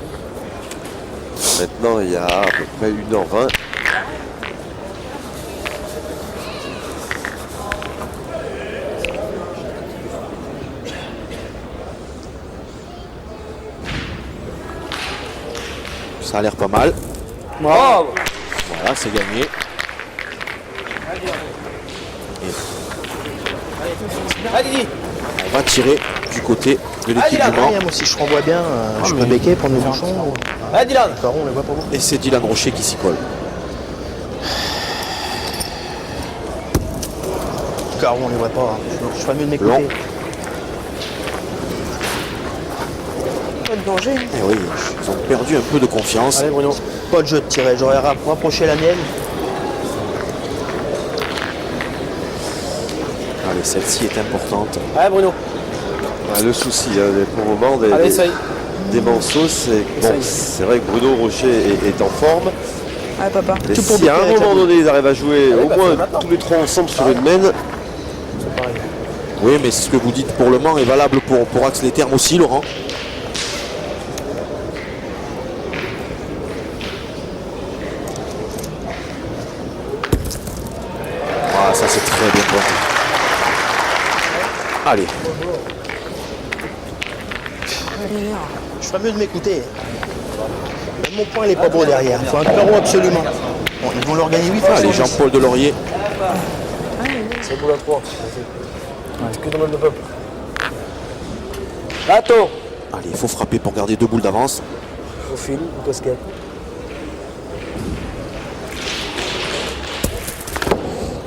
Maintenant, il y a à peu près 1h20. Ça a l'air pas mal. Bravo. Voilà, c'est gagné. Allez, On va tirer du côté de l'équipe du Mans. Moi aussi je renvoie bien, je peux becquer, prendre le bouchon. Allez, Dylan. D'accord, on les voit pas beaucoup. Et c'est Dylan Rocher qui s'y colle. Caron, on les voit pas. Je ferais mieux de Long. m'écouter. Pas de danger. Eh oui, ils ont perdu un peu de confiance. Allez, Bruno. Pas de jeu de tirer, j'aurais rapproché la mienne. Allez, celle-ci est importante. Allez, Bruno. Le souci, pour le moment, Allez, essaye. des Manceaux, c'est vrai que Bruno Rocher est en forme. Allez, papa. Et Tout pour si à un becquer avec moment la donné ils arrivent à jouer Allez, au bah, moins fais maintenant. tous les trois ensemble sur une main, Oui, mais ce que vous dites pour le Mans est valable pour Axe les Thermes aussi, Laurent. Ah, ça c'est très bien pointé. Allez, Je ferais mieux de m'écouter. Même mon point il est pas beau derrière. Il faut un carreau absolument. Bon, ils vont leur gagner 8 fois. allez, Jean-Paul Delaurier. C'est boule à 3. C'est que dommage de peuple. Bateau. Allez, il faut frapper pour garder 2 boules d'avance. Au fil, une casquette.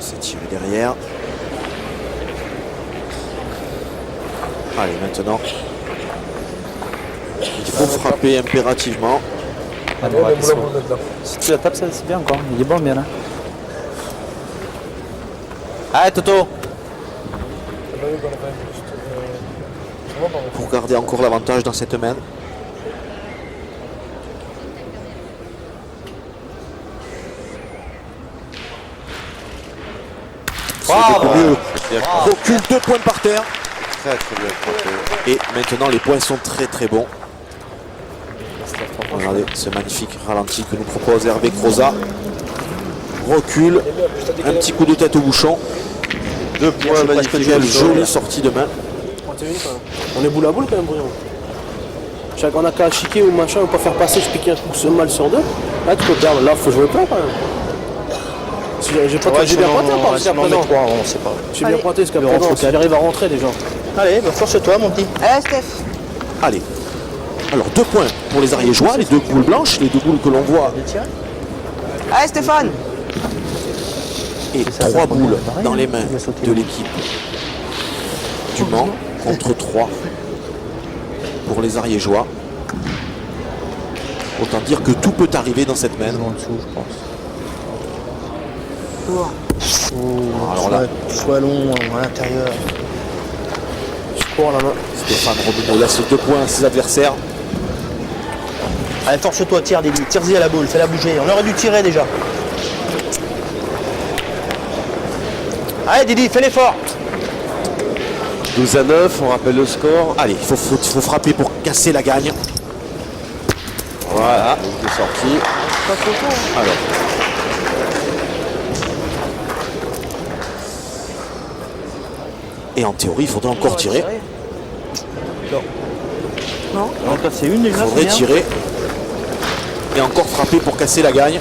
C'est tiré derrière. Allez, maintenant, il faut frapper impérativement. Allez, on a boule à boule maintenant. Si tu la tapes, ça c'est bien encore. Il est bon bien là. Allez Toto. Pour garder encore l'avantage dans cette main. C'est beaucoup mieux. Recule 2 points par terre. très très bien frappé. Et maintenant les points sont très très bons. Regardez ce magnifique ralenti que nous propose Hervé Croza. Recule, un petit coup de tête au bouchon. 2 points magnifiques. Quelle jolie sortie de main. On est boule à boule quand même, Bruno. On a qu'à chiquer ou machin, ou pas faire passer, je pique un coup seul mal sur 2. Là, tu peux perdre. Là, faut jouer plein quand même. J'ai bien pointé encore jusqu'à présent. On sait pas. J'ai bien pointé jusqu'à présent. Si j'arrive à rentrer déjà. Allez, bah force-toi mon petit. Allez, Steph. Allez. Alors 2 points pour les ariégeois, les 2 boules blanches, les 2 boules que l'on voit. Allez, Stéphane. Et 3 boules dans les mains de l'équipe du Mans contre 3 pour les ariégeois. Autant dire que tout peut arriver dans cette main. En dessous, je pense. Alors là, Soit long à l'intérieur. Je cours la main. Stéphane Robineau laisse 2 points à ses adversaires. Allez, force-toi, tire Déby, tire-y à la boule, fais-la bouger. On aurait dû tirer déjà. Allez Didi, fais l'effort. 12-9, on rappelle le score. Allez, il faut frapper pour casser la gagne. Voilà, de sortie. Alors. Et en théorie, il faudrait encore tirer. Non, toi c'est une Il déjà. faudrait tirer. Et encore frapper pour casser la gagne.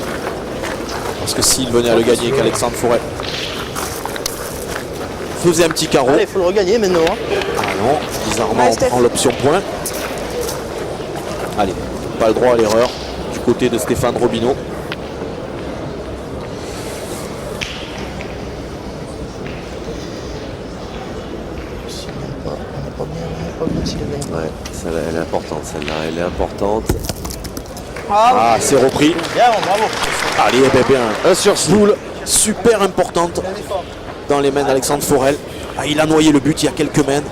Parce que s'il venait à le gagner qu'Alexandre Forêt faisait un petit carreau. Allez, il faut le regagner maintenant. Hein. Ah non, bizarrement on prend l'option point. Allez, pas le droit à l'erreur du côté de Stéphane Robineau. Ouais, celle-là, elle est importante, celle-là, elle est importante. Ah, c'est repris. Bien, bravo. Allez, eh bien, 1 sur 6. Boule super importante dans les mains d'Alexandre Forel. Ah, il a noyé le but il y a quelques mains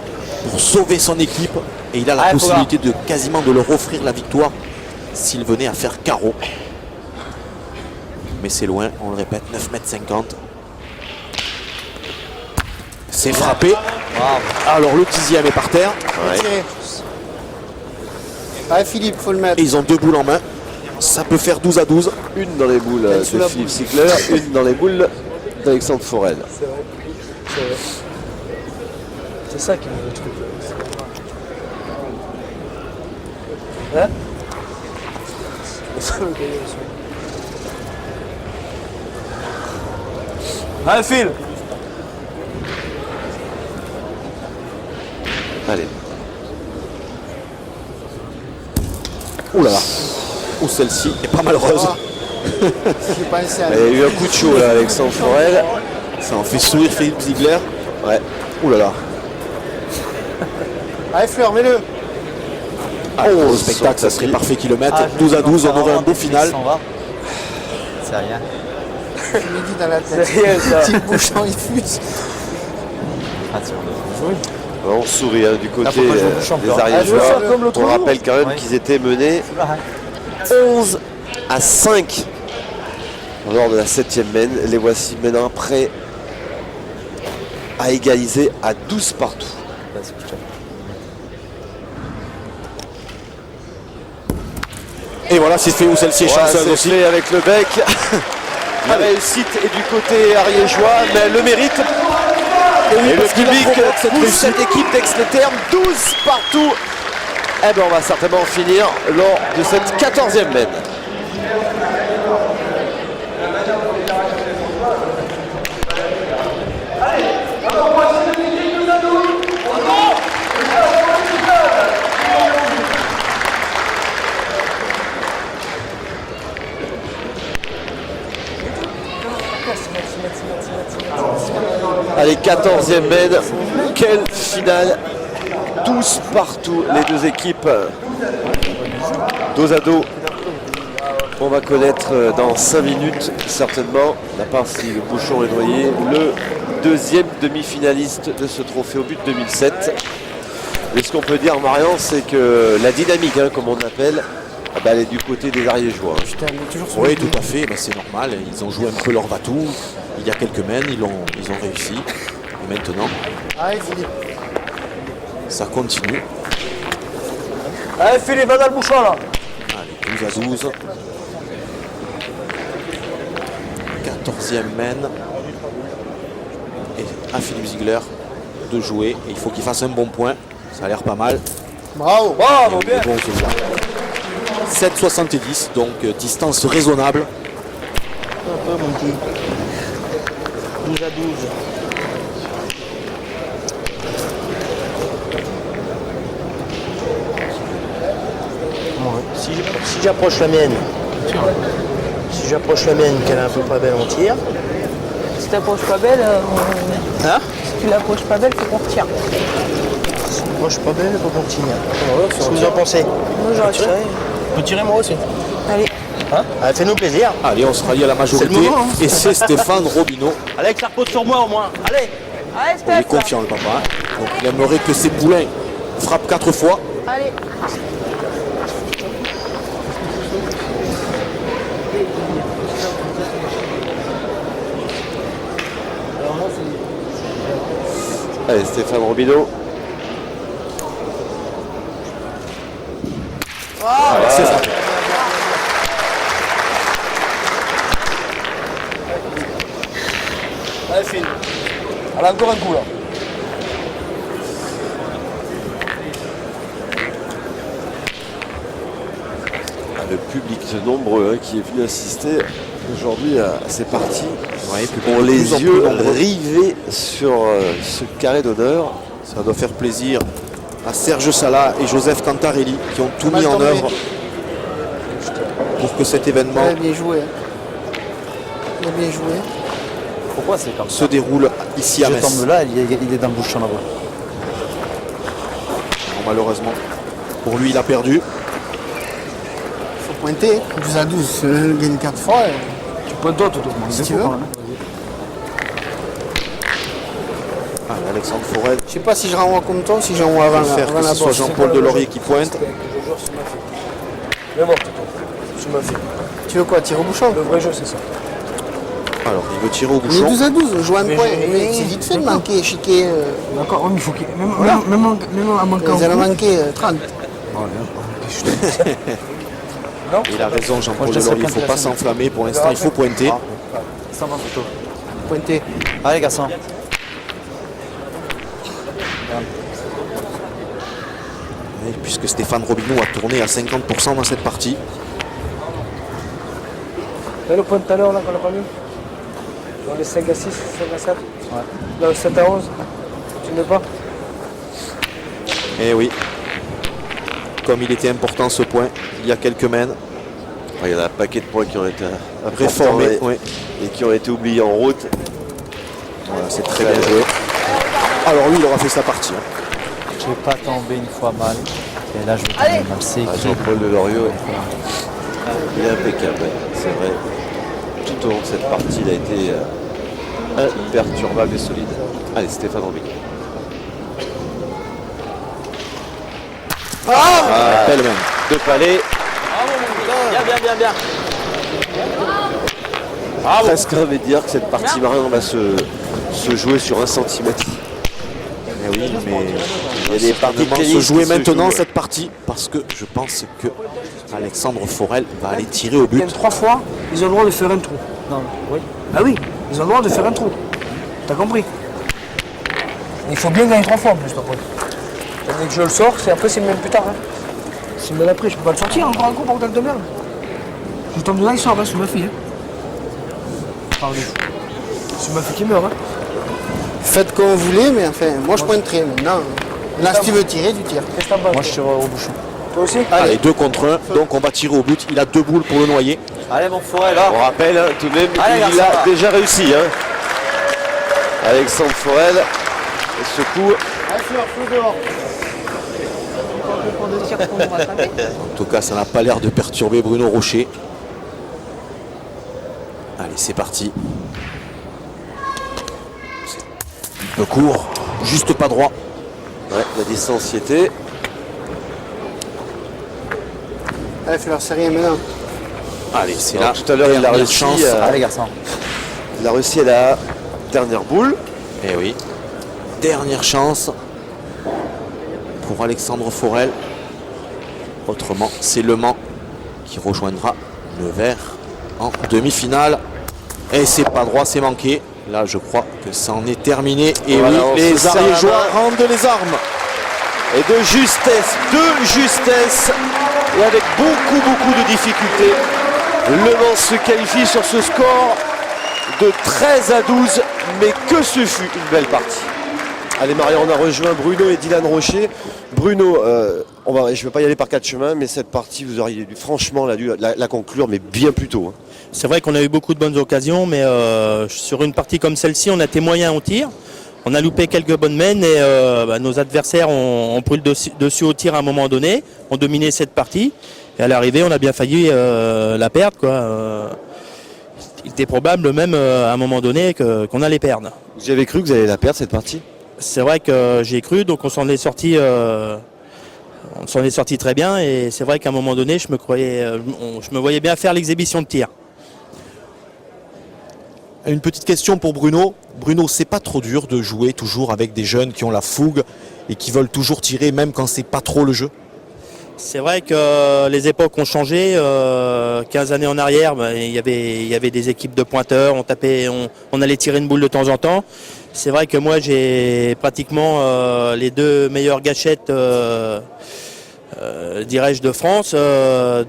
pour sauver son équipe. Et il a la possibilité de quasiment de leur offrir la victoire s'il venait à faire carreau. Mais c'est loin, on le répète, 9,50 m. C'est frappé. Alors le 10e est par terre. Ouais. Allez Philippe, faut le mettre. Et ils ont 2 boules en main. Ça peut faire 12-12. Une dans les boules de Philippe Ziegler, une dans les boules d'Alexandre Forel. C'est vrai. C'est vrai. C'est ça qui est le truc. Hein? C'est ça le gagnant aussi. Allez, file! Allez. Ouh là là. Ou celle-ci est pas malheureuse. J'ai pas laissé Il y a eu un coup de chaud là, Alexandre Forel. Ça en fait sourire Philippe Ziegler. Ouais. Ouh là là. Allez Fleur, mets-le. Au spectacle, ça serait parfait qu'ils le mettent. 12-12, on aurait un beau final. C'est rien. Je me dis dans la tête. C'est rien, ça. Petit bouchon, il fuse. On sourit hein, du côté faut pas jouer au champion. des Ah, je veux Ariégeois. faire comme l'autre On jour. rappelle quand même Ouais. qu'ils étaient menés 11-5 lors de la 7e mène. Les voici maintenant prêts à égaliser à 12 partout. Et voilà, c'est fait où celle-ci est chanceuse c'est aussi. fait avec le bec. La réussite est du côté ariégeois, mais le mérite. Et le public pousse cette équipe d'Aix-les-Thermes 12 partout. Eh bien, on va certainement finir lors de cette 14e mène. Allez, 14e mène. Quelle finale. 12 partout, les deux équipes. Dos à dos. On va connaître dans 5 minutes, certainement, à part si le bouchon est noyé, le deuxième demi-finaliste de ce trophée au but 2007. Et ce qu'on peut dire, Marion, c'est que la dynamique, hein, comme on appelle, elle est du côté des Ariégeois. Oui, tout à fait, c'est normal. Ils ont joué un peu leur va-tout. Il y a quelques mènes, ils ont réussi. Et maintenant, Allez Philippe. ça continue. Allez, Philippe, va dans le bouchon là. Allez, 12-12. 14e mène. Et à Philippe Ziegler de jouer. Et il faut qu'il fasse un bon point. Ça a l'air pas mal. Bravo. Bravo, bien. Bon, celui-là. 7,70, donc distance raisonnable. Un peu mon petit. 12 à 12. Si j'approche la mienne, qu'elle est un peu pas belle, on tire. Si t'approches pas belle, Hein? si tu l'approches pas belle, faut qu'on retire. Si j'approche pas belle, faut qu'on tire. Qu'est-ce que vous en pensez? Moi j'aurais tiré. Je peux tirer moi aussi. Allez. Hein? Allez, fais-nous plaisir. Allez, on se rallie à la majorité. C'est le moment, hein. Et c'est Stéphane Robineau. Allez, que ça repose sur moi au moins. Allez. Allez, Il est Steph. confiant, le papa. Donc il aimerait que ses poulains frappent 4 fois. Allez. Allez, Stéphane Robineau. C'est frappé. Allez, Philippe. Allez, encore un coup là. Le public nombreux qui est venu assister aujourd'hui à ces parties. Ouais, Ont de les plus en plus yeux nombreux. rivés sur ce carré d'honneur. Ça doit faire plaisir à Serge Salah et Joseph Cantarelli qui ont tout mis en œuvre pour que cet événement Il a bien joué. Il a bien joué. Pourquoi c'est comme se déroule ici à Je Metz. tombe là, il est dans le bouchon là-bas. Bon, malheureusement, pour lui, il a perdu. Faut pointer. 12 à 12, je gagne 4 fois. Tu peux d'autres, tout Si tu veux. Ah, Alexandre Forel Je sais pas si je renvoie comme toi ou si j'envoie avant, va faire avant que la ce soit bosse. Jean-Paul Delaurier qui pointe. Mais bon, tu m'as fait. Tu veux quoi, tirer au bouchon? Le vrai jeu, c'est ça. Alors, il veut tirer au On est bouchon. 12 à 12, on joue un Mais point. j'ai- C'est vite fait de manquer, chiquer. D'accord, oui, mais il faut qu'il. Même en manquant. Vous allez manquer 30. Il a raison, Jean-Paul Moi, je Delors, il ne laisserai faut pas pointer la s'enflammer. Pour l'instant, il faut pointer. Ça va photo. Pointé. Allez garçon. Et puisque Stéphane Robineau a tourné à 50% dans cette partie. Là, le point de tout à l'heure, là, qu'on n'a pas mis. Dans les 5 à 6, 5 à 7. Ouais. Là, 7 à 11. Tu ne mets pas. Eh oui. Comme il était important ce point, il y a quelques mènes. Il y en a un paquet de points qui ont été Réformés, réformés oui. et qui ont été oubliés en route. Voilà, c'est très bien joué. Alors lui, il aura fait sa partie. Je vais pas tomber une fois mal. Et là, je vais tomber mal. C'est écrit. Jean-Paul Delorieux, il est impeccable, ouais, c'est vrai. Tout au long de cette partie, il a été imperturbable et solide. Allez, Stéphane Robineau. Belle main. De palais. Bien. Presque envie de dire que cette partie Marion va se jouer sur 1 centimètre. Eh oui, mais Il y a des parties de se tennis jouer qui se maintenant jouent. cette partie parce que je pense que Alexandre Forel va aller tirer au but. 3 fois, ils ont le droit de faire un trou. Non, oui. Ah oui, ils ont le droit de faire un trou. T'as compris? Il faut bien gagner 3 fois en plus, par contre. Dès que je le sors, après c'est même plus tard. Hein. C'est même après, je peux pas le sortir encore un coup, bordel de merde. Je tombe dedans, il sort, hein, c'est ma fille. Hein. Pardon. C'est ma fille qui meurt. Hein. Faites comme vous voulez, mais enfin, moi je pointerai maintenant. Là, si tu veux tirer, tu tires. Qu'est-ce que t'en penses? Moi, je tire au bouchon. Toi aussi? Allez, 2 contre 1, donc on va tirer au but. Il a 2 boules pour le noyer. Allez, mon forêt, là. On rappelle hein, tout de même Allez, qu'il garçon, a va. déjà réussi. Hein. Alexandre Forel, et ce coup, En tout cas, ça n'a pas l'air de perturber Bruno Rocher. Allez, c'est parti. C'est un peu court, juste pas droit. ouais, la distance y était. Allez, fais leur série maintenant. Allez, c'est Alors, là. tout à l'heure, il a Dernière réussi, chance. Allez, garçon. Il a réussi à la dernière boule. Eh oui. Dernière chance pour Alexandre Forel. Autrement, c'est Le Mans qui rejoindra Nevers en demi-finale. Et c'est pas droit, c'est manqué. Là, je crois que ça en est terminé. Et Voilà, on oui, se les serre la Ariégeois main. rendent les armes. Et de justesse, et avec beaucoup de difficultés, Le Mans se qualifie sur ce score de 13 à 12, mais que ce fut une belle partie. Allez Marion, on a rejoint Bruno et Dylan Rocher. Bruno, je ne vais pas y aller par 4 chemins, mais cette partie, vous auriez dû franchement la conclure, mais bien plus tôt. Hein. C'est vrai qu'on a eu beaucoup de bonnes occasions, mais sur une partie comme celle-ci, on a été moyen au tir. On a loupé quelques bonnes mènes et nos adversaires ont pris le dessus au tir à un moment donné, ont dominé cette partie. Et à l'arrivée, on a bien failli la perdre, quoi. Il était probable même à un moment donné qu'on allait perdre. Vous y avez cru que vous allez la perdre cette partie? C'est vrai que j'ai cru, donc on s'en est sorti très bien. Et c'est vrai qu'à un moment donné, je me voyais bien faire l'exhibition de tir. Une petite question pour Bruno. Bruno, c'est pas trop dur de jouer toujours avec des jeunes qui ont la fougue et qui veulent toujours tirer même quand c'est pas trop le jeu? C'est vrai que les époques ont changé. 15 années en arrière, il y avait des équipes de pointeurs, on allait tirer une boule de temps en temps. C'est vrai que moi j'ai pratiquement les 2 meilleures gâchettes dirais-je de France.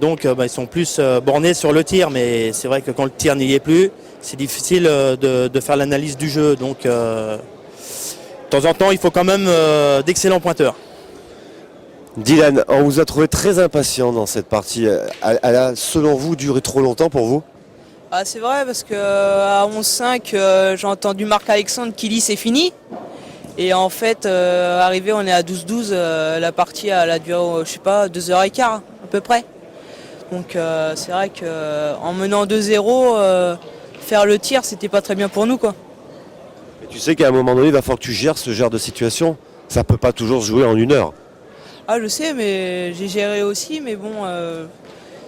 Donc ils sont plus bornés sur le tir, mais c'est vrai que quand le tir n'y est plus, c'est difficile de faire l'analyse du jeu. Donc de temps en temps, il faut quand même d'excellents pointeurs. Dylan, on vous a trouvé très impatient dans cette partie. Elle a, selon vous, duré trop longtemps pour vous? Ah, c'est vrai, parce qu'à 11-5, j'ai entendu Marc-Alexandre qui dit c'est fini. Et en fait, arrivé, on est à 12-12. La partie elle a duré, 2h15 à peu près. Donc c'est vrai qu'en menant 2-0, faire le tir, c'était pas très bien pour nous, quoi. Mais tu sais qu'à un moment donné, il va falloir que tu gères ce genre de situation. Ça peut pas toujours se jouer en 1 heure. Ah, je sais, mais j'ai géré aussi. Mais bon,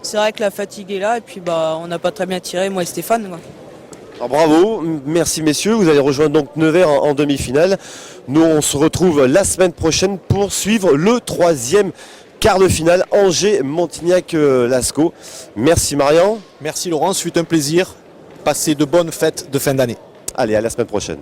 c'est vrai que la fatigue est là. Et puis, on n'a pas très bien tiré, moi et Stéphane, quoi. Alors, bravo, merci messieurs, vous allez rejoindre donc Nevers en demi-finale. Nous on se retrouve la semaine prochaine pour suivre le 3e quart de finale Angers-Montignac-Lascaux. Merci Marian. Merci Laurent, ce fut un plaisir. Passez de bonnes fêtes de fin d'année. Allez, à la semaine prochaine.